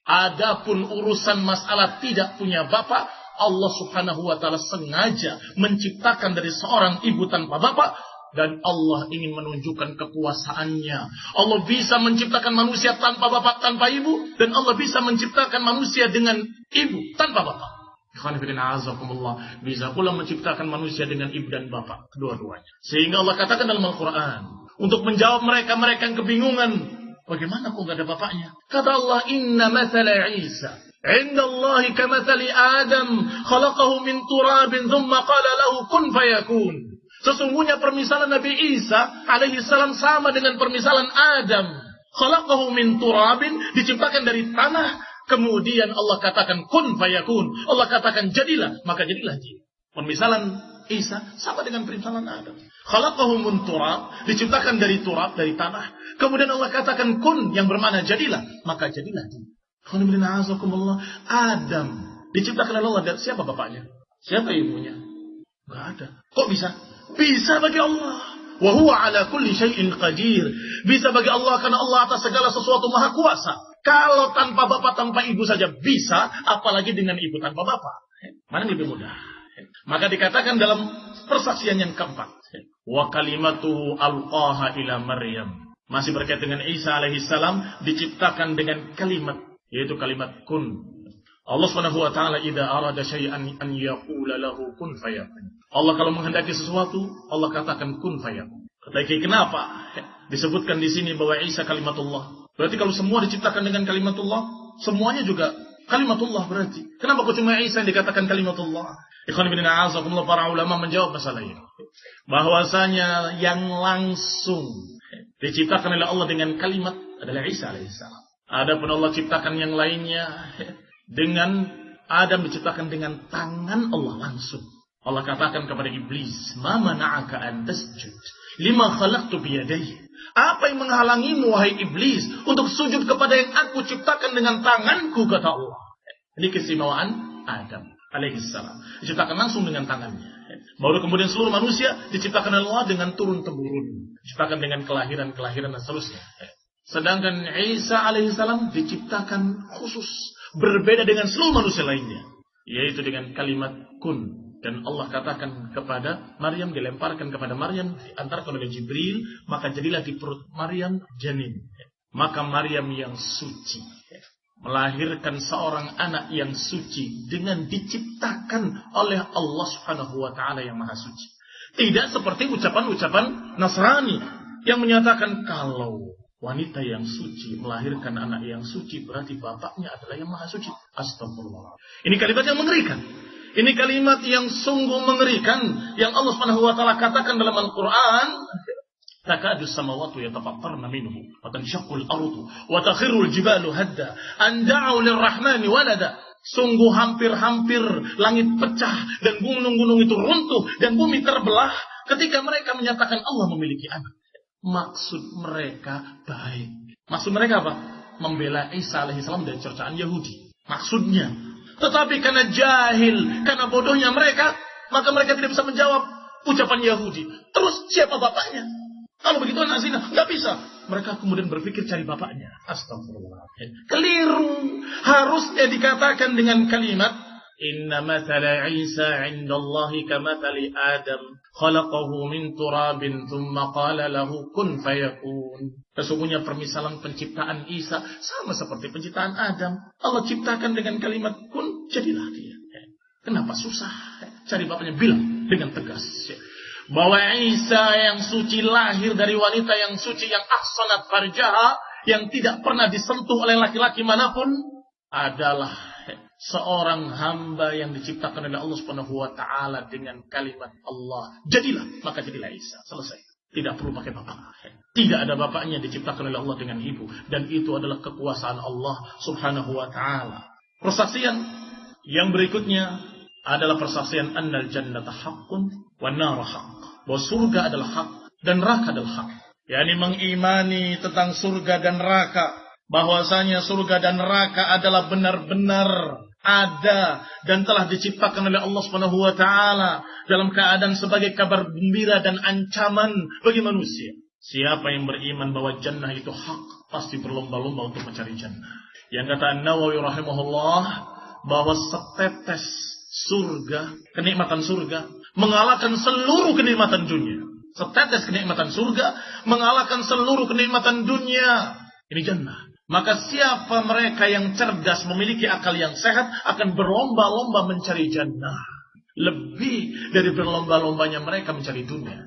B: Adapun urusan masalah tidak punya bapak, Allah subhanahu wa ta'ala sengaja menciptakan dari seorang ibu tanpa bapak. Dan Allah ingin menunjukkan kekuasaannya. Allah bisa menciptakan manusia tanpa bapak, tanpa ibu. Dan Allah bisa menciptakan manusia dengan ibu, tanpa bapak. Bisa pula menciptakan manusia dengan ibu dan bapak, kedua-duanya. Sehingga Allah katakan dalam Al-Quran, untuk menjawab mereka yang kebingungan, bagaimana kok gak ada bapaknya? Kata Allah, inna mathala Isa inda Allahi kamathali Adam, khalaqahu min turabin, thumma qala lahu kun fayakun. Sesungguhnya permisalan Nabi Isa alaihi salam sama dengan permisalan Adam. Khalaqahu min turabin, diciptakan dari tanah, kemudian Allah katakan kun fayakun. Allah katakan jadilah, maka jadilah dia. Permisalan Isa sama dengan permisalan Adam. Khalaqahu min turab, diciptakan dari turab, dari tanah. Kemudian Allah katakan kun, yang bermakna jadilah, maka jadilah dia. Adam diciptakan oleh Allah. Siapa bapaknya? Siapa ibunya? Gak ada. Kok bisa? Bisa bagi Allah. Wa huwa ala kulli syai'in qadir. Bisa bagi Allah karena Allah atas segala sesuatu maha kuasa. Kalau tanpa bapak, tanpa ibu saja bisa, apalagi dengan ibu tanpa bapak. Mana lebih mudah? Maka dikatakan dalam persaksian yang keempat, wa kalimatu alqaha ila Maryam. Masih berkait dengan Isa alaihi salam, diciptakan dengan kalimat, yaitu kalimat kun. Allah Subhanahu wa taala idza arada syai'an an yaqula lahu kun fayakun. Allah kalau menghendaki sesuatu, Allah katakan kun fayakun. Tetapi kenapa disebutkan di sini bahwa Isa kalimatullah? Berarti kalau semua diciptakan dengan kalimatullah, semuanya juga kalimatullah berarti. Kenapa kok cuma Isa yang dikatakan kalimatullah? Ikhwan fillah a'azakumullah, para ulama menjawab masalah ini. Bahwasanya yang langsung diciptakan oleh Allah dengan kalimat adalah Isa alaihissalam. Adapun Allah ciptakan yang lainnya dengan Adam diciptakan dengan tangan Allah langsung. Allah katakan kepada iblis, "Ma mana'aka an tasjud lima khalaqtu biyadayya?" Apa yang menghalangimu wahai iblis untuk sujud kepada yang aku ciptakan dengan tanganku, kata Allah. Ini keistimewaan Adam alaihissalam. Diciptakan langsung dengan tangannya. Baru kemudian seluruh manusia diciptakan Allah dengan turun-temurun. Diciptakan dengan kelahiran dan seterusnya. Sedangkan Isa alaihissalam diciptakan khusus. Berbeda dengan seluruh manusia lainnya. Yaitu dengan kalimat kun. Dan Allah katakan kepada Maryam, dilemparkan kepada Maryam, diantarkan oleh Jibril, maka jadilah di perut Maryam janin. Maka Maryam yang suci melahirkan seorang anak yang suci dengan diciptakan oleh Allah Subhanahu wa taala yang Maha Suci. Tidak seperti ucapan-ucapan Nasrani yang menyatakan kalau wanita yang suci melahirkan anak yang suci berarti bapaknya adalah yang Maha Suci. Astagfirullah. Ini kalimat yang mengerikan. Ini kalimat yang sungguh mengerikan yang Allah Subhanahu wa taala katakan dalam Al-Qur'an, takadu samawati yatafattarna minhu wa tanshaqqul ardu wa takhirrul jibalu hadda an da'u lirrahmani walada. Sungguh hampir-hampir langit pecah dan gunung-gunung itu runtuh dan bumi terbelah Ketika mereka menyatakan Allah memiliki anak, maksud mereka baik. Maksud mereka apa? Membela Isa alaihissalam dari cercaan Yahudi. Maksudnya. Tetapi karena jahil, karena bodohnya mereka, maka mereka tidak bisa menjawab ucapan Yahudi. Terus siapa bapaknya? Kalau begitu anak zina, nggak bisa. Mereka kemudian berpikir cari bapaknya. Astagfirullah. Keliru. Harusnya dikatakan dengan kalimat Inna mathala Isa indallahi kamathali Adam khalaqahu min turabin thumma qala lahu kun fayakun. Sesungguhnya permisalan penciptaan Isa sama seperti penciptaan Adam. Allah ciptakan dengan kalimat kun, jadilah dia. Kenapa susah? Cari bapaknya, bilang dengan tegas bahwa Isa yang suci lahir dari wanita yang suci, yang ahsanat farjaha, yang tidak pernah disentuh oleh laki-laki manapun, adalah seorang hamba yang diciptakan oleh Allah Subhanahu wa taala dengan kalimat Allah. Jadilah, maka jadilah Isa. Selesai. Tidak perlu pakai bapak. Tidak ada bapaknya, diciptakan oleh Allah dengan ibu, dan itu adalah kekuasaan Allah Subhanahu wa taala. Persaksian yang berikutnya adalah persaksian annal jannata haqqun wan nar haqq. Bahwa surga adalah hak dan neraka adalah hak. yakni mengimani tentang surga dan neraka, bahwasanya surga dan neraka adalah benar-benar ada dan telah diciptakan oleh Allah Subhanahu wa taala dalam keadaan sebagai kabar gembira dan ancaman bagi manusia. Siapa yang beriman bahwa jannah itu hak, pasti berlomba-lomba untuk mencari jannah. Yang kata An-Nawawi rahimahullah, bahwa setetes surga, kenikmatan surga, mengalahkan seluruh kenikmatan dunia. Setetes kenikmatan surga mengalahkan seluruh kenikmatan dunia. Ini jannah. Maka siapa mereka yang cerdas, memiliki akal yang sehat, akan berlomba-lomba mencari jannah. Lebih dari berlomba-lombanya mereka mencari dunia.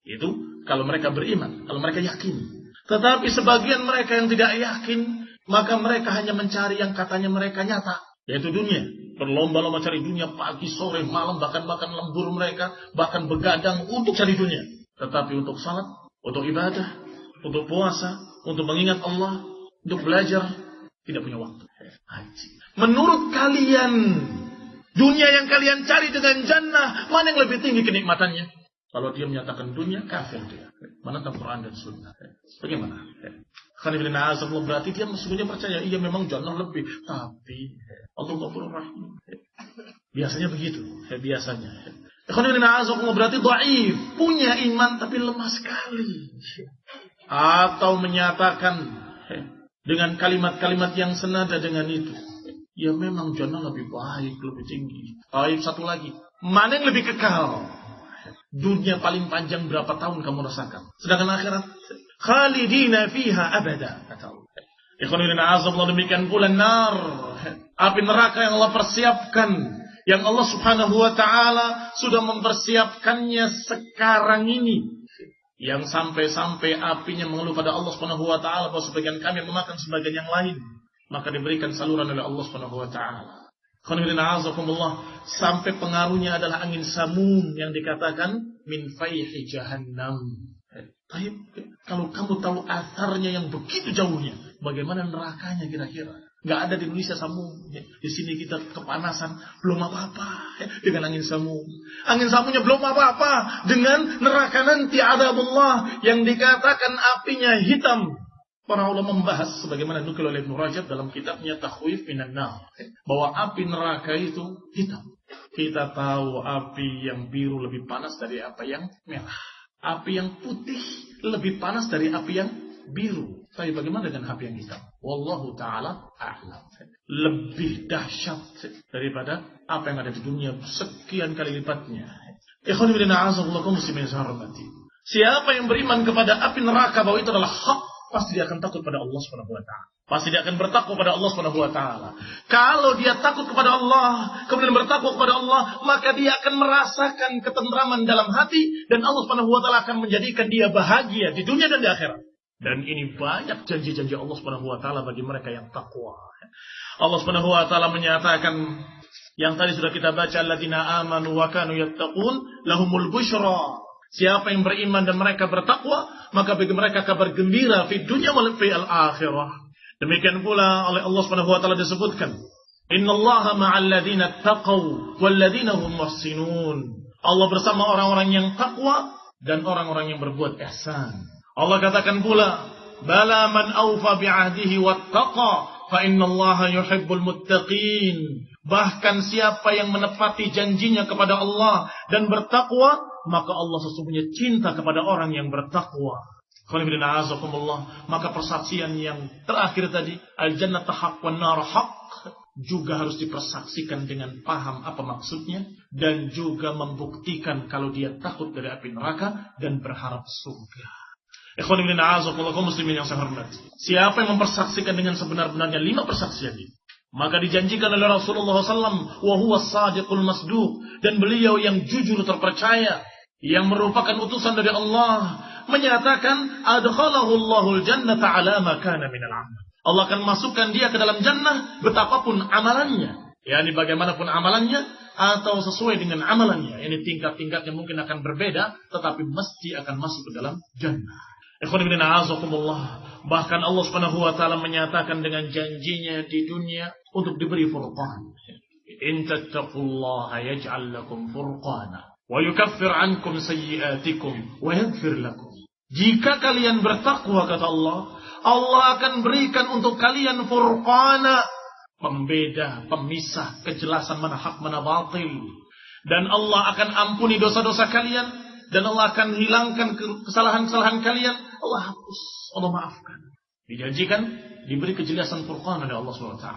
B: Itu kalau mereka beriman, kalau mereka yakin. Tetapi sebagian mereka yang tidak yakin, maka mereka hanya mencari yang katanya mereka nyata, yaitu dunia. Berlomba-lomba cari dunia pagi, sore, malam, bahkan lembur mereka, bahkan begadang untuk cari dunia. Tetapi untuk salat, untuk ibadah, untuk puasa, untuk mengingat Allah, untuk belajar, tidak punya waktu. Haji. Menurut kalian, dunia yang kalian cari dengan jannah, mana yang lebih tinggi kenikmatannya? Kalau dia menyatakan dunia, kafir dia. Menentang Quran dan Sunnah. Bagaimana? Berarti dia sesungguhnya percaya, iya memang jannah lebih. Tapi Allah Ghafurur Rahim. Biasanya begitu. Biasanya. Berarti dhaif. Punya iman tapi lemah sekali. Atau menyatakan dengan kalimat-kalimat yang senada dengan itu. Ya memang jannah lebih baik, lebih tinggi. Baik, satu lagi. Mana yang lebih kekal? Dunia paling panjang berapa tahun kamu rasakan? Sedangkan akhirat khalidina fiha abada, kata Allah. Ikhwanina azabullah, demikian pula nar, api neraka yang Allah persiapkan, yang Allah Subhanahu wa taala sudah mempersiapkannya sekarang ini, yang sampai-sampai apinya mengeluh pada Allah Subhanahu wa taala bahwa sebagian kami memakan sebagian yang lain, maka diberikan saluran oleh Allah Subhanahu wa taala. Sampai pengaruhnya adalah angin samum yang dikatakan min fayhi jahannam. Kalau kamu tahu asarnya yang begitu jauhnya, bagaimana nerakanya kira-kira? Gak ada di Indonesia samum. Di sini kita kepanasan, belum apa-apa dengan angin samum. Angin samumnya belum apa-apa dengan neraka nanti adabullah yang dikatakan apinya hitam. Para ulama membahas sebagaimana nukil oleh Ibnu Rajab dalam kitabnya Takhwif Minan Nar, bahwa api neraka itu hitam. Kita tahu api yang biru lebih panas dari api yang merah. Api yang putih lebih panas dari api yang biru. Tapi bagaimana dengan api yang hitam? Wallahu ta'ala a'lam. Lebih dahsyat daripada apa yang ada di dunia sekian kali lipatnya. Ikhwan fillah a'azakumullah muslimin saharbati. Siapa yang beriman kepada api neraka bahwa itu adalah hak, pasti dia akan takut pada Allah Subhanahu wa taala. Pasti dia akan bertakwa pada Allah Subhanahu wa taala. Kalau dia takut kepada Allah, kemudian bertakwa kepada Allah, maka dia akan merasakan ketentraman dalam hati dan Allah Subhanahu wa taala akan menjadikan dia bahagia di dunia dan di akhirat. Dan ini banyak janji-janji Allah Subhanahu wa taala bagi mereka yang takwa. Allah Subhanahu wa taala menyatakan yang tadi sudah kita baca, alladzina amanu wa kanu yattaqun lahumul busyra. Siapa yang beriman dan mereka bertakwa, maka bagi mereka kabar gembira fi dunya wal akhirah. Demikian pula oleh Allah Subhanahu wa taala disebutkan, innallaha ma'al ladzina taqaw wal ladzina hum muhsinun. Allah bersama orang-orang yang takwa dan orang-orang yang berbuat ihsan. Allah katakan pula, bala man awfa bi'ahdihi wattaqa fa innallaha yuhibbul muttaqin. Bahkan siapa yang menepati janjinya kepada Allah dan bertakwa, maka Allah sesungguhnya cinta kepada orang yang bertakwa. Maka persaksian yang terakhir tadi, al-jannatu haqq wan nar haqq, juga harus dipersaksikan dengan paham apa maksudnya dan juga membuktikan kalau dia takut dari api neraka dan berharap surga. Ikhwan fillah a'azakumullah kaum muslimin yang saya hormati. Siapa yang mempersaksikan dengan sebenar-benarnya 5 persaksian ini, maka dijanjikan oleh Rasulullah SAW, wa huwa as-sadiqul masduq, dan beliau yang jujur terpercaya, yang merupakan utusan dari Allah, menyatakan adkhalahu Allahul jannata ala ma kana minal amal. Allah akan masukkan dia ke dalam jannah betapapun amalannya, yakni bagaimanapun amalannya atau sesuai dengan amalannya. Ini tingkat-tingkatnya mungkin akan berbeda, tetapi mesti akan masuk ke dalam jannah. Ikhwan fillah a'azakumullah. Bahkan Allah Subhanahu wa taala menyatakan dengan janjinya di dunia untuk diberi furqan. In tattaqullaha yaj'al lakum furqana wa yukaffir 'ankum sayyi'atikum wa yaghfir lakum. Jika kalian bertakwa, kata Allah, Allah akan berikan untuk kalian furqana, pembeda, pemisah, kejelasan mana hak mana batil. Dan Allah akan ampuni dosa-dosa kalian. Dan Allah akan hilangkan kesalahan-kesalahan kalian. Allah hapus, Allah maafkan. Dijanjikan diberi kejelasan furqan oleh Allah SWT.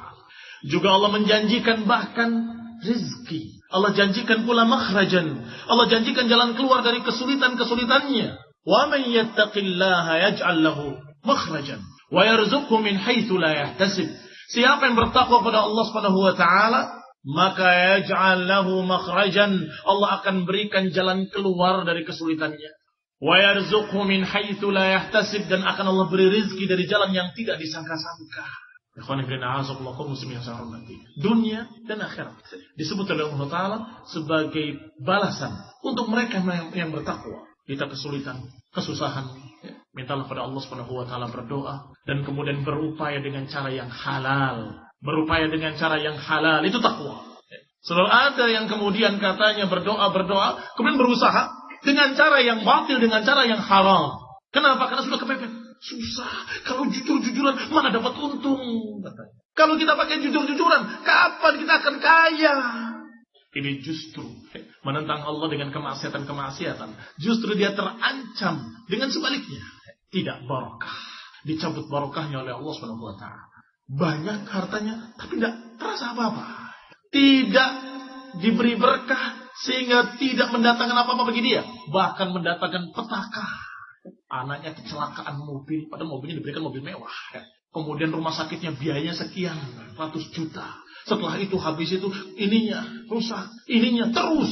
B: Juga Allah menjanjikan bahkan rizki. Allah janjikan pula makhrajan. Allah janjikan jalan keluar dari kesulitan-kesulitannya. Wa man yattaqillaha yaj'al lahu makhrajan wa yarzuqhu min haitsu la yahtasib. Siapa yang bertakwa pada Allah Subhanahu wa taala, maka yaj'al lahu makhrajan, Allah akan berikan jalan keluar dari kesulitannya. Wa yarzuqhu min haitsu la yahtasib, dan akan Allah beri rezeki dari jalan yang tidak disangka-sangka. Ikhwan fillah a'azakumullah kaum muslimin yang saya hormati. Dunia dan akhirat disebut oleh Allah Taala sebagai balasan untuk mereka yang bertakwa. Kita kesulitan, kesusahan, mintalah pada Allah Subhanahu wa taala, berdoa dan kemudian berupaya dengan cara yang halal. Berupaya dengan cara yang halal, itu takwa. Selalu ada yang kemudian katanya berdoa, kemudian berusaha dengan cara yang batil, dengan cara yang haram. Kenapa? Karena sudah kepepet. Susah. Kalau jujur-jujuran, mana dapat untung? Katanya. Kalau kita pakai jujur-jujuran, kapan kita akan kaya? Ini justru menentang Allah dengan kemaksiatan-kemaksiatan. Justru dia terancam dengan sebaliknya. Tidak barokah. Dicabut barokahnya oleh Allah SWT. Banyak hartanya, tapi tidak terasa apa-apa. Tidak diberi berkah, sehingga tidak mendatangkan apa-apa bagi dia. Bahkan mendatangkan petaka. Anaknya kecelakaan mobil, padahal mobilnya diberikan mobil mewah. Kemudian rumah sakitnya biayanya sekian ratus juta. Setelah itu habis itu ininya rusak, ininya terus.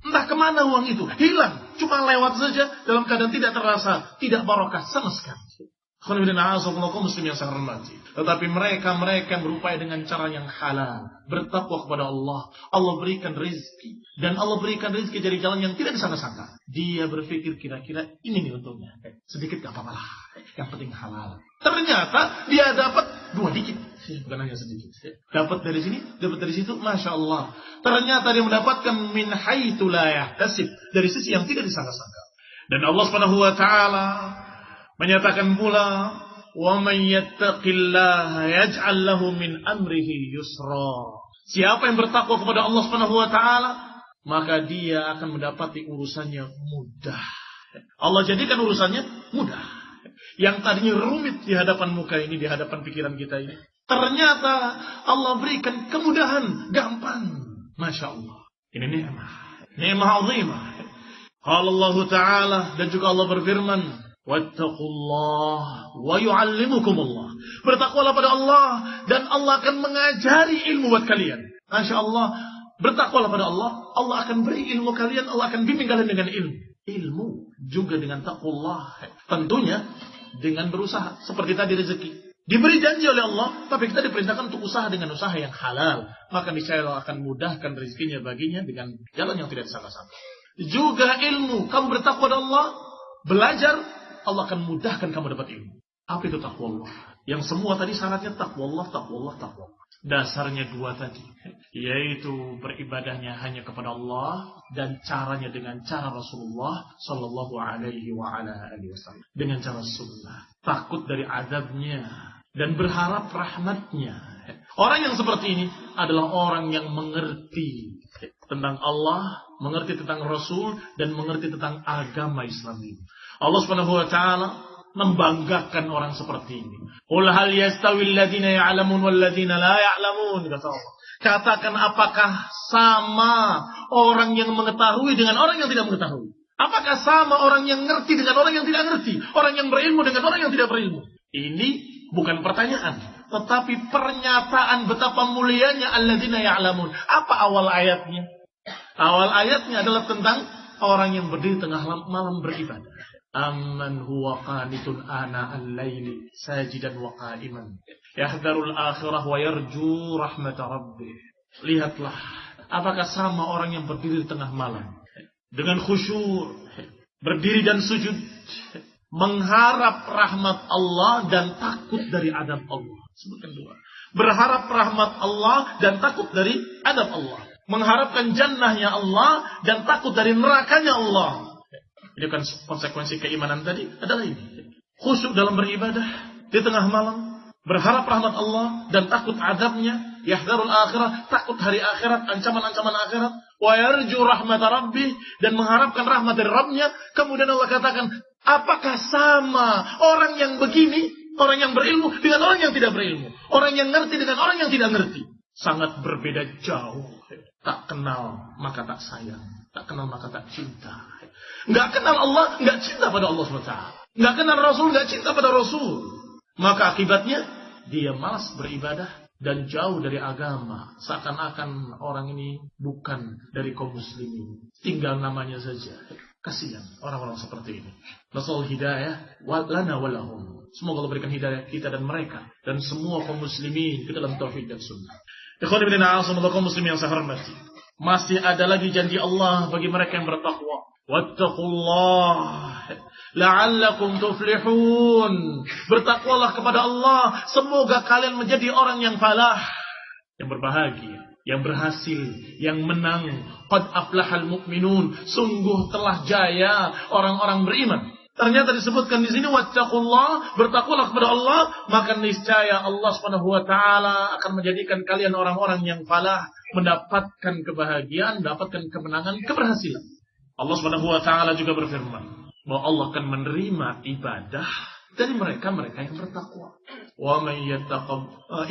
B: Entah kemana uang itu, hilang. Cuma lewat saja dalam keadaan tidak terasa, tidak barokah sama sekali. Muslim yang saya hormati. Tetapi mereka yang berupaya dengan cara yang halal, bertakwa kepada Allah, Allah berikan rezeki, dan Allah berikan rezeki dari jalan yang tidak disangka-sangka. Dia berpikir kira-kira ini nih untungnya, sedikit gak apa-apa lah, yang penting halal. Ternyata dia dapat 2 dikit, bukan hanya sedikit. Dapat dari sini, dapat dari situ, masya Allah. Ternyata dia mendapatkan min haitsu la yahtasib, dari sisi yang tidak disangka-sangka. Dan Allah Subhanahu wa taala menyatakan pula, wa man yattaqillaha yaj'al lahu min amrihi yusra. Siapa yang bertakwa kepada Allah Subhanahu wa taala, maka dia akan mendapati urusannya mudah. Allah jadikan urusannya mudah. Yang tadinya rumit di hadapan muka ini, di hadapan pikiran kita ini, ternyata Allah berikan kemudahan, gampang. Masya Allah. Ini ni'mah azimah. Qala Allah Ta'ala, dan juga Allah berfirman, wattaqullah wa yu'allimukumullah. Bertakwalah pada Allah dan Allah akan mengajari ilmu buat kalian. Masya Allah, bertakwalah pada Allah, Allah akan beri ilmu kalian, Allah akan bimbing kalian dengan ilmu. Ilmu juga dengan taqwallah. Tentunya dengan berusaha. Seperti tadi rezeki. Diberi janji oleh Allah, tapi kita diperintahkan untuk usaha dengan usaha yang halal. Maka niscaya Allah akan mudahkan rezekinya baginya dengan jalan yang tidak disangka-sangka. Juga ilmu, kamu bertakwa pada Allah, belajar, Allah akan mudahkan kamu dapat ilmu. Apa itu takwa Allah? Yang semua tadi syaratnya taqwa Allah. Dasarnya dua tadi, yaitu beribadahnya hanya kepada Allah dan caranya dengan cara Rasulullah Sallallahu Alaihi Wasallam, dengan cara sunnah, takut dari azabnya dan berharap rahmatnya. Orang yang seperti ini adalah orang yang mengerti tentang Allah, mengerti tentang Rasul, dan mengerti tentang agama Islam ini. Allah Subhanahu Wa Taala membanggakan orang seperti ini. Qul hal yastawil ladzina ya'lamun wal ladzina la ya'lamun, kata Allah. Katakan, apakah sama orang yang mengetahui dengan orang yang tidak mengetahui? Apakah sama orang yang ngerti dengan orang yang tidak ngerti? Orang yang berilmu dengan orang yang tidak berilmu? Ini bukan pertanyaan, tetapi pernyataan betapa mulianya alladzina ya'lamun. Apa awal ayatnya? Awal ayatnya adalah tentang orang yang berdiri tengah malam beribadah. Amman huwa qanitun ana al-laili sajidan wa qa'iman yahdharul akhirah wa yarju rahmata rabbih. Lihatlah, apakah sama orang yang berdiri di tengah malam dengan khusyuk, berdiri dan sujud, mengharap rahmat Allah dan takut dari adab Allah. Sebutkan dua. Berharap rahmat Allah dan takut dari adab Allah. Mengharapkan jannahnya Allah dan takut dari nerakanya Allah. Ini kan konsekuensi keimanan tadi adalah ini. Khusyuk dalam beribadah di tengah malam, berharap rahmat Allah dan takut azabnya, yahdharul akhirah, takut hari akhirat, ancaman-ancaman akhirat, wa yarju rahmat rabbih, dan mengharapkan rahmat dari Rabbnya. Kemudian Allah katakan, apakah sama orang yang begini, orang yang berilmu dengan orang yang tidak berilmu, orang yang ngerti dengan orang yang tidak ngerti? Sangat berbeda jauh. Tak kenal maka tak sayang, tak kenal maka tak cinta. Nggak kenal Allah, nggak cinta pada Allah SWT. Nggak kenal Rasul, nggak cinta pada Rasul. Maka akibatnya dia malas beribadah dan jauh dari agama. Seakan-akan orang ini bukan dari kaum muslimin, tinggal namanya saja. Kasihan orang-orang seperti ini. Nasallahu hidayah lana walahum. Semoga Allah berikan hidayah kita dan mereka dan semua kaum muslimin ke dalam tauhid dan sunnah. Ikhwan ibn a'azzamullah, kaum muslimin yang saya hormati, masih ada lagi janji Allah bagi mereka yang bertakwa. Wattaqullah la'allakum tuflihun. Bertakwalah kepada Allah, semoga kalian menjadi orang yang falah, yang berbahagia, yang berhasil, yang menang. Qad aflahal mu'minun, sungguh telah jaya orang-orang beriman. Ternyata disebutkan di sini wattaqullah, bertakwalah kepada Allah, maka niscaya Allah Subhanahu wa taala akan menjadikan kalian orang-orang yang falah, mendapatkan kebahagiaan, mendapatkan kemenangan, keberhasilan. Allah Subhanahu wa taala juga berfirman bahwa Allah akan menerima ibadah dari mereka-mereka yang bertakwa. Wa may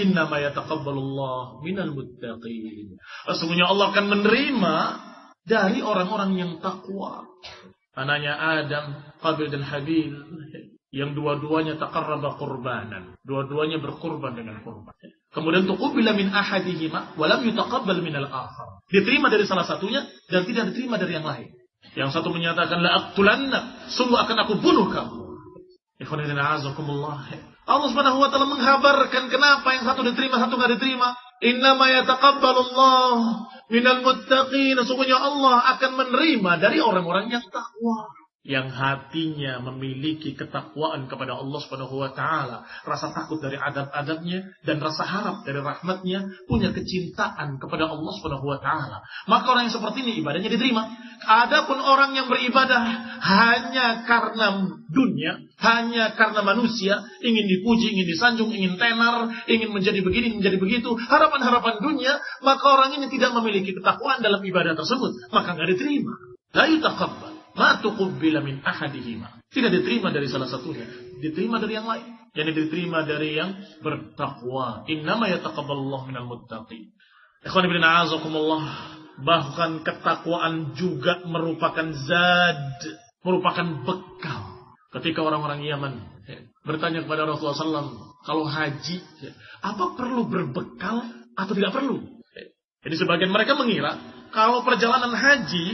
B: innama yataqabbalullahu minal muttaqin. Sesungguhnya Allah akan menerima dari orang-orang yang takwa. Anaknya Adam, Qabil dan Habil, yang dua-duanya taqarraba qurbanan, dua-duanya berkurban dengan kurban. Kemudian tuqbila min ahadihima wa lam yutaqabbal minal akhar. Diterima dari salah satunya dan tidak diterima dari yang lain. Yang satu menyatakan la aqtulannak, sungguh akan aku bunuh kamu. Ikhwan fillah azakumullah. Allah Subhanahu wa taala menghabarkan kenapa yang satu diterima, satu enggak diterima. Innama yataqabbalullah minal muttaqin. Sesungguhnya Allah akan menerima dari orang-orang yang takwa, yang hatinya memiliki ketakwaan kepada Allah Subhanahu wa taala, rasa takut dari adab-adabnya dan rasa harap dari rahmatnya, punya kecintaan kepada Allah Subhanahu wa taala. Maka orang yang seperti ini ibadahnya diterima. Adapun orang yang beribadah hanya karena dunia, hanya karena manusia, ingin dipuji, ingin disanjung, ingin tenar, ingin menjadi begini, menjadi begitu, harapan-harapan dunia, maka orang ini tidak memiliki ketakwaan dalam ibadah tersebut, maka enggak diterima. La yutaqabbal ma tuqbila min ahadihima. Tidak diterima dari salah satunya, diterima dari yang lain. Yang diterima dari yang bertakwa. Innama yataqabbalullahu minal muttaqin. Ikhwan ibn a'azakumullah, bahkan ketakwaan juga merupakan zad, merupakan bekal. Ketika orang-orang Yaman bertanya kepada Rasulullah SAW, kalau haji, apa perlu berbekal atau tidak perlu? Jadi sebagian mereka mengira kalau perjalanan haji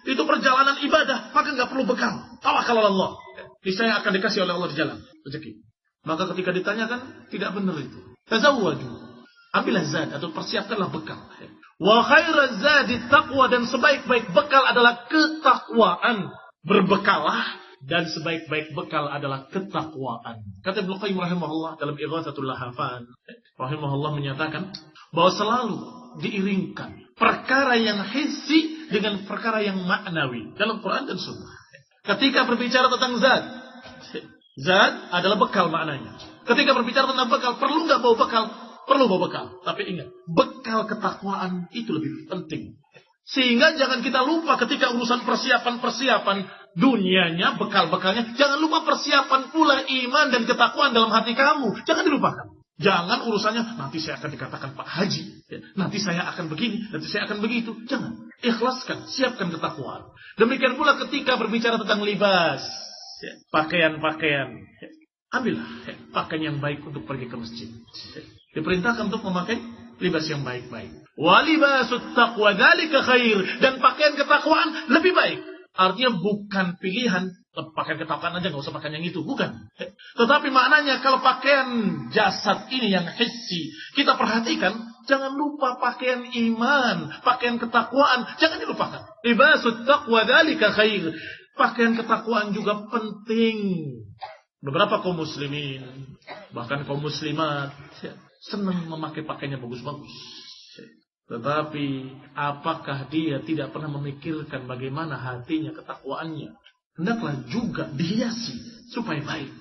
B: itu perjalanan ibadah, maka nggak perlu bekal. Tawakal Allah. Niscaya akan dikasih oleh Allah di jalan rezeki. Maka ketika ditanyakan, tidak benar itu. Tazawwaju. Ambillah zad atau persiapkanlah bekal. Wa khairaz zadi taqwa, dan sebaik-baik bekal adalah ketakwaan. Berbekalah Dan sebaik-baik bekal adalah ketakwaan. Kata Ibnu Qayyim rahimahullah dalam Ighatsatul Lahafan, rahimahullah menyatakan bahwa selalu diiringkan perkara yang hissi dengan perkara yang maknawi dalam Quran dan Sunnah. Ketika berbicara tentang zat adalah bekal maknanya. Ketika berbicara tentang bekal, perlu nggak bawa bekal? Perlu bawa bekal. Tapi ingat, bekal ketakwaan itu lebih penting. Sehingga jangan kita lupa ketika urusan persiapan dunianya, bekal-bekalnya. Jangan lupa persiapan pula iman dan ketakwaan dalam hati kamu. Jangan dilupakan. Jangan urusannya, nanti saya akan dikatakan Pak Haji. Nanti saya akan begini, nanti saya akan begitu. Jangan. Ikhlaskan, siapkan ketakwaan. Demikian pula ketika berbicara tentang libas. Pakaian-pakaian. Ambillah pakaian yang baik untuk pergi ke masjid. Diperintahkan untuk memakai libas yang baik-baik. Walibasut taqwa dzalika khair, dan pakaian ketakwaan lebih baik. Artinya bukan pilihan pakaian ketakwaan aja, nggak usah pakaian yang itu, bukan. Tetapi maknanya kalau pakaian jasad ini yang hissi kita perhatikan, jangan lupa pakaian iman, pakaian ketakwaan jangan dilupakan. Libasut taqwa dzalika khair. Pakaian ketakwaan juga penting. Beberapa kaum muslimin, bahkan kaum muslimat, senang memakai pakaiannya bagus-bagus. Tetapi apakah dia tidak pernah memikirkan bagaimana hatinya, ketakwaannya? Hendaklah juga dihiasi supaya baik.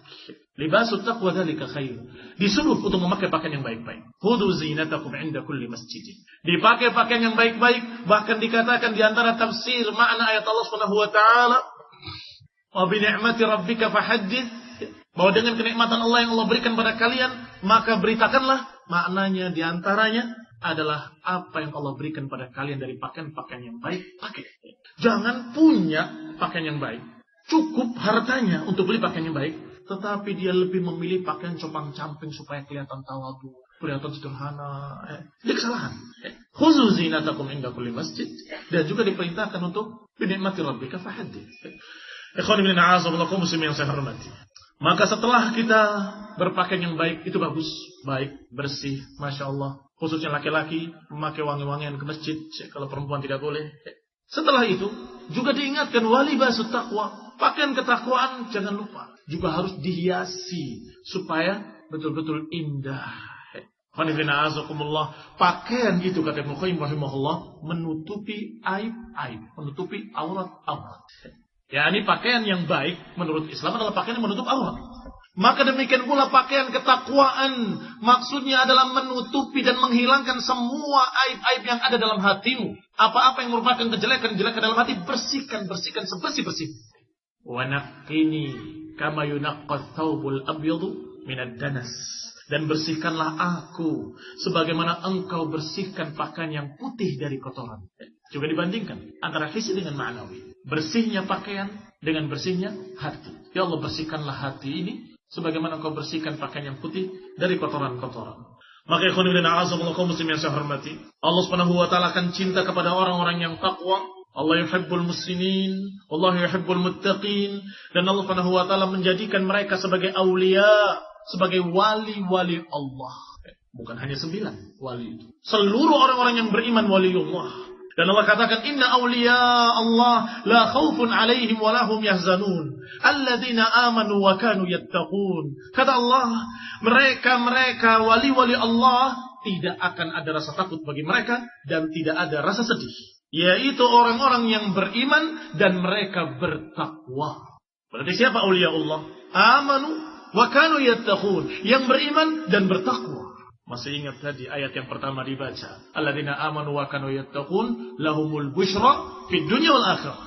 B: Libasut taqwa dzalika khair. Disuruh untuk memakai pakaian yang baik-baik. Khudhu zinatakum 'inda kulli masjid. Dipakai pakaian yang baik-baik, bahkan dikatakan di antara tafsir makna ayat Allah Subhanahu wa taala, "Wa bi ni'mati rabbika fahaddits." Bahwa dengan kenikmatan Allah yang Allah berikan pada kalian, maka beritakanlah. Maknanya di antaranya adalah apa yang Allah berikan pada kalian dari pakaian-pakaian yang baik, pakai. Jangan punya pakaian yang baik, cukup hartanya untuk beli pakaian yang baik, tetapi dia lebih memilih pakaian compang-camping supaya kelihatan tawadhu, kelihatan sederhana. Ini kesalahan. Khudzu zinatakum 'inda kulli masjid. Dan juga diperintahkan untuk bi ni'mati rabbika fahaddits. Ikhwan fillah, a'azakumullah muslimin yang saya hormati. Maka setelah kita berpakaian yang baik, itu bagus, baik, bersih, Masya Allah. Khususnya laki-laki memakai wangi-wangian ke masjid, kalau perempuan tidak boleh. Setelah itu juga diingatkan walibasut taqwa, pakaian ketakwaan jangan lupa, juga harus dihiasi supaya betul-betul indah. Pakaian itu kata Ibnu Qayyim rahimahullah menutupi aib-aib, menutupi aurat-aurat. Ya, ini pakaian yang baik menurut Islam adalah pakaian yang menutup aurat. Maka demikian pula pakaian ketakwaan maksudnya adalah menutupi dan menghilangkan semua aib-aib yang ada dalam hatimu. Apa-apa yang merupakan kejelekan-kejelekan dalam hati, bersihkan sebersih-bersih. Wa naqqini kama yunaqqat thawbul abyadu minad danas. Dan bersihkanlah aku sebagaimana engkau bersihkan pakaian yang putih dari kotoran. Juga dibandingkan antara fisik dengan ma'nawi. Bersihnya pakaian dengan bersihnya hati. Ya Allah, bersihkanlah hati ini sebagaimana engkau bersihkan pakaian yang putih dari kotoran-kotoran. Maka ikhwan fillah a'azakumullah kaum muslimin yang saya hormati, Allah Subhanahu wa taala akan cinta kepada orang-orang yang takwa. Allah yuhibbul muslimin, Allah yuhibbul muttaqin, dan Allah Subhanahu wa taala menjadikan mereka sebagai aulia, sebagai wali-wali Allah. Bukan hanya 9 wali itu. Seluruh orang-orang yang beriman waliullah. Dan Allah katakan, inna awliya Allah la khawfun alaihim wa lahum yahzanun. Alladzina amanu wa kanu yattaqun. Kata Allah, mereka wali-wali Allah tidak akan ada rasa takut bagi mereka dan tidak ada rasa sedih. Yaitu orang-orang yang beriman dan mereka bertakwa. Berarti siapa awliya Allah? Amanu wa kanu yattaqun. Yang beriman dan bertakwa. Masih ingat tadi ayat yang pertama dibaca. Alladzina amanu wa kanu yattaqun lahumul busyra fid dunya wal akhirah.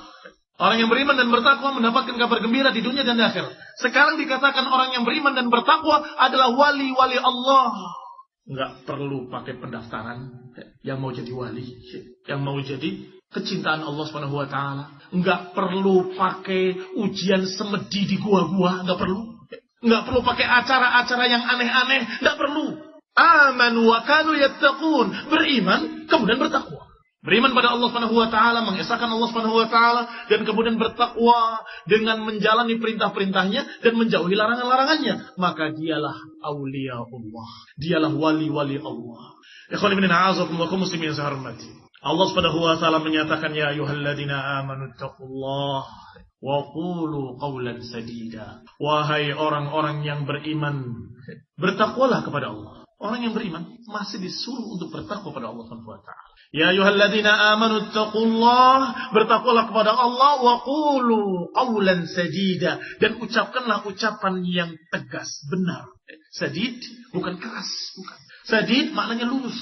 B: Orang yang beriman dan bertakwa mendapatkan kabar gembira di dunia dan di akhirat. Sekarang dikatakan orang yang beriman dan bertakwa adalah wali-wali Allah. Enggak perlu pakai pendaftaran yang mau jadi wali, yang mau jadi kecintaan Allah Subhanahu wa taala. Enggak perlu pakai ujian semedi di gua-gua, enggak perlu. Enggak perlu pakai acara-acara yang aneh-aneh, enggak perlu. Amanu wa kanu yattaqun. Beriman kemudian bertakwa. Beriman pada Allah Subhanahu wa taala, mengesahkan Allah Subhanahu wa taala, dan kemudian bertakwa dengan menjalani perintah-perintahnya dan menjauhi larangan-larangannya, maka dialah aulia Allah. Dialah wali-wali Allah. Ikhwan fillah a'azakumullah kaum muslimin yang saya hormati. Allah Subhanahu wa taala menyatakan, ya ayyuhalladzina amanu taqullaha wa qulu qawlan sadida. Wahai orang-orang yang beriman, bertakwalah kepada Allah. Orang yang beriman masih disuruh untuk bertakwa kepada Allah Subhanahu wa taala. Ya ayyuhalladzina amanu taqullah, bertakwalah kepada Allah, wa qulu qawlan sadida, dan ucapkanlah ucapan yang tegas, benar. Sadid bukan keras, bukan. Sadid maknanya lurus,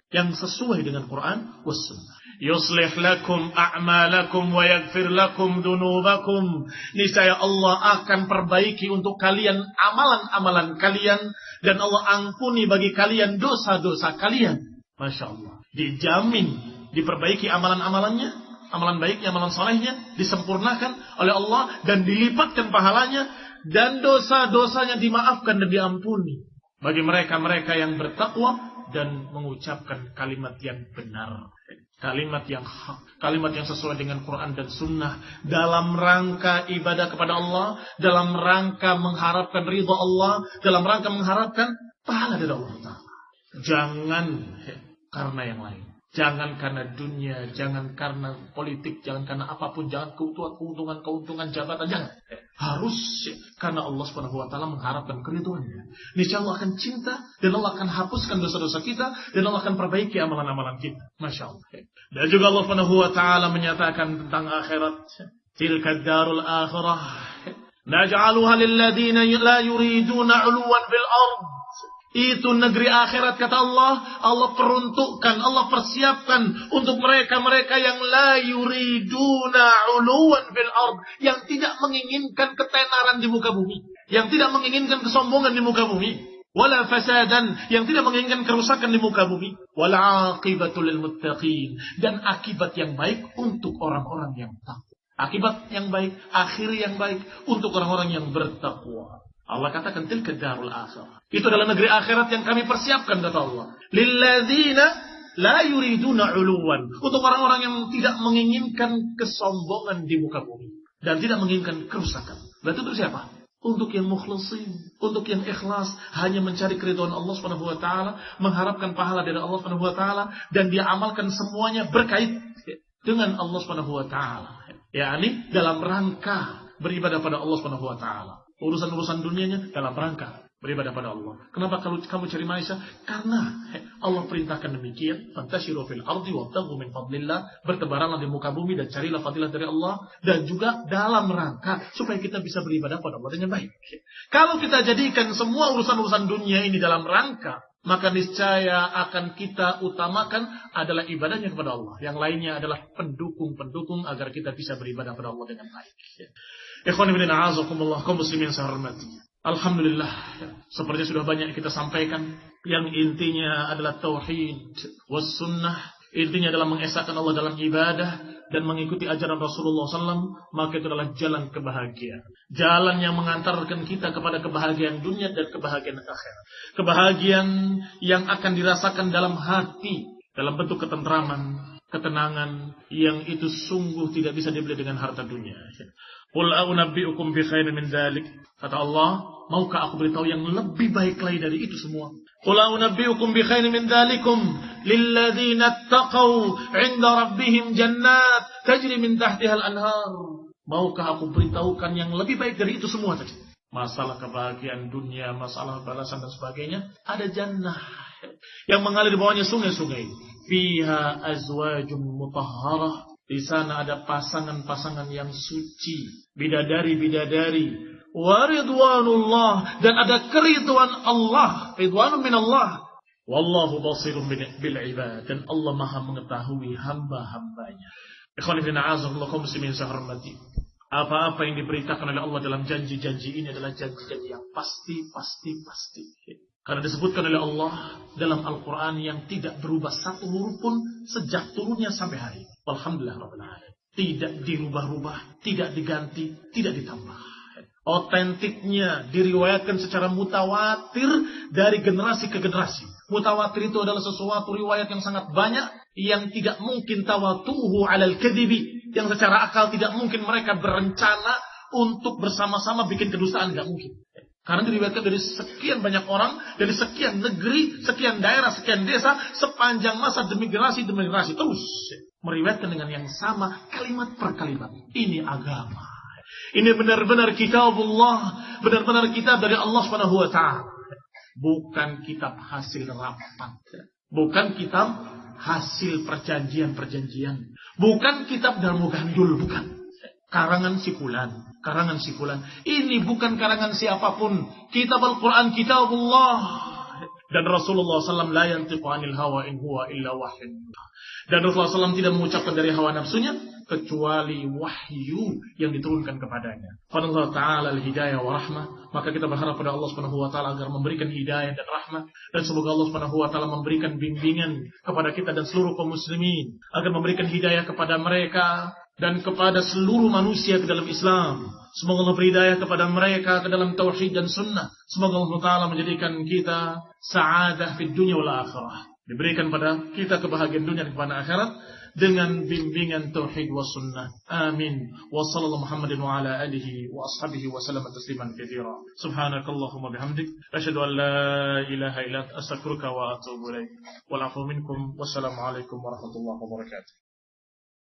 B: yang sesuai dengan Quran was sunnah. Yuslih lakum a'malakum wa yaghfir lakum dunubakum. Niscaya Allah akan perbaiki untuk kalian amalan-amalan kalian, dan Allah ampuni bagi kalian dosa-dosa kalian. Masya Allah. Dijamin diperbaiki amalan-amalannya, amalan baiknya, amalan solehnya disempurnakan oleh Allah dan dilipatkan pahalanya, dan dosa-dosanya dimaafkan dan diampuni bagi mereka-mereka yang bertakwa dan mengucapkan kalimat yang benar, kalimat yang hak, kalimat yang sesuai dengan Quran dan Sunnah, dalam rangka ibadah kepada Allah, dalam rangka mengharapkan ridha Allah, dalam rangka mengharapkan pahala dari Allah Ta'ala. Jangan karena yang lain, jangan karena dunia, jangan karena politik, jangan karena apapun, jangan keuntungan jabatan, jangan. Harus karena Allah Subhanahu wa taala mengharapkan keridhaannya. Niscaya Allah akan cinta, dan Allah akan hapuskan dosa-dosa kita, dan Allah akan perbaiki amalan-amalan kita. Masya Allah. Dan juga Allah Subhanahu wa taala menyatakan tentang akhirat, tilka darul akhirah naj'aluha lil ladzina la yuriduna 'uluwan fil ard. Itu negeri akhirat, kata Allah. Allah peruntukkan, Allah persiapkan untuk mereka-mereka yang la yuriduna 'uluwan fil ard, yang tidak menginginkan ketenaran di muka bumi, yang tidak menginginkan kesombongan di muka bumi, wala fasadan, yang tidak menginginkan kerusakan di muka bumi, wal 'aqibatul lil muttaqin, dan akibat yang baik untuk orang-orang yang takwa. Akibat yang baik, akhir yang baik untuk orang-orang yang bertakwa. Allah katakan tilka darul akhirah. Itu adalah negeri akhirat yang kami persiapkan, kata Allah. Lilladzina la yuriduna 'uluwan, untuk orang-orang yang tidak menginginkan kesombongan di muka bumi dan tidak menginginkan kerusakan. Berarti untuk siapa? Untuk yang mukhlasin, untuk yang ikhlas, hanya mencari keridhaan Allah Subhanahu wa taala, mengharapkan pahala dari Allah Subhanahu wa taala, dan dia amalkan semuanya berkait dengan Allah Subhanahu wa taala. Yakni dalam rangka beribadah pada Allah Subhanahu wa taala. Urusan-urusan dunianya dalam rangka beribadah pada Allah. Kenapa kalau kamu cari maisha? Karena Allah perintahkan demikian. Fantashiru fil ardi wabtaghu min fadlillah. Bertebaranlah di muka bumi dan carilah fadilah dari Allah. Dan juga dalam rangka supaya kita bisa beribadah pada Allah dengan baik. Kalau kita jadikan semua urusan-urusan dunia ini dalam rangka, maka niscaya akan kita utamakan adalah ibadahnya kepada Allah. Yang lainnya adalah pendukung-pendukung agar kita bisa beribadah kepada Allah dengan baik. Ikhwan ibn a'azakumullah, kaum muslimin saya hormati. Alhamdulillah, seperti sudah banyak kita sampaikan, yang intinya adalah tauhid was sunnah. Intinya adalah mengesahkan Allah dalam ibadah dan mengikuti ajaran Rasulullah SAW, maka itu adalah jalan kebahagiaan. Jalan yang mengantarkan kita kepada kebahagiaan dunia dan kebahagiaan akhirat. Kebahagiaan yang akan dirasakan dalam hati, dalam bentuk ketentraman, ketenangan, yang itu sungguh tidak bisa dibeli dengan harta dunia. Qul a'unabbi'ukum bi khairin min dzalik. Kata Allah, maukah aku beritahu yang lebih baik lagi dari itu semua? Qul a'unabbi'ukum bi khairin min dzalikum lilladzina taqaw 'inda rabbihim jannat tajri min tahtiha al-anhar. Maukah aku beritahukan yang lebih baik dari itu semua tadi? Masalah kebahagiaan dunia, masalah balasan dan sebagainya, ada jannah yang mengalir di bawahnya sungai-sungai. Fiha azwajum mutahharah. Di sana ada pasangan-pasangan yang suci, bidadari-bidadari. Wa ridwanullah, dan ada keridhaan Allah, ridwanun minallah. Wallahu basirun bil ibad, dan Allah Maha mengetahui hamba-hambanya. Ikhwan fillah, a'azakumullah, kaum muslimin saya hormati. Apa-apa yang diberitakan oleh Allah dalam janji-janji ini adalah janji-janji yang pasti. Karena disebutkan oleh Allah dalam Al-Quran yang tidak berubah satu huruf pun sejak turunnya sampai hari ini. Alhamdulillah Rabbil Alamin. Tidak dirubah-rubah, tidak diganti, tidak ditambah. Otentiknya diriwayatkan secara mutawatir dari generasi ke generasi. Mutawatir itu adalah sesuatu riwayat yang sangat banyak, yang tidak mungkin tawatuhu alal kadhibi, yang secara akal tidak mungkin mereka berencana untuk bersama-sama bikin kedustaan, tidak mungkin. Karena diriwayatkan dari sekian banyak orang, dari sekian negeri, sekian daerah, sekian desa, sepanjang masa demi generasi terus. meriwayatkan dengan yang sama kalimat per kalimat. Ini agama. Ini benar-benar kitabullah, benar-benar kitab dari Allah Subhanahu wa taala. Bukan kitab hasil rapat, bukan kitab hasil perjanjian-perjanjian, bukan kitab darmo gandul, bukan. Karangan si fulan, karangan si fulan. Ini bukan karangan siapapun. Kitab Al-Quran, kitabullah. Dan Rasulullah SAW la yantiqu anil hawa in huwa illa wahyu. Dan Rasulullah SAW tidak mengucapkan dari hawa nafsunya kecuali wahyu yang diturunkan kepadanya. Pada Allah Ta'ala al-hidayah wa rahmah. Maka kita berharap pada Allah Subhanahu wa taala agar memberikan hidayah dan rahmah, dan semoga Allah Subhanahu wa taala memberikan bimbingan kepada kita dan seluruh kaum muslimin, agar memberikan hidayah kepada mereka dan kepada seluruh manusia ke dalam Islam. Semoga Allah beri hidayah kepada mereka ke dalam tauhid dan sunnah. Semoga Allah Ta'ala menjadikan kita sa'adah fid dunya wal akhirah. Diberikan pada kita kebahagiaan dunia dan kebahagiaan akhirat dengan bimbingan tauhid wa sunnah. Amin. Wa sallallahu Muhammadin wa ala alihi wa ashabihi wa sallam tasliman katsira. Subhanakallahumma bihamdik asyhadu an la ilaha illa anta astaghfiruka wa atubu ilaik. Wal 'afwu minkum. Wassalamu alaikum warahmatullahi wabarakatuh.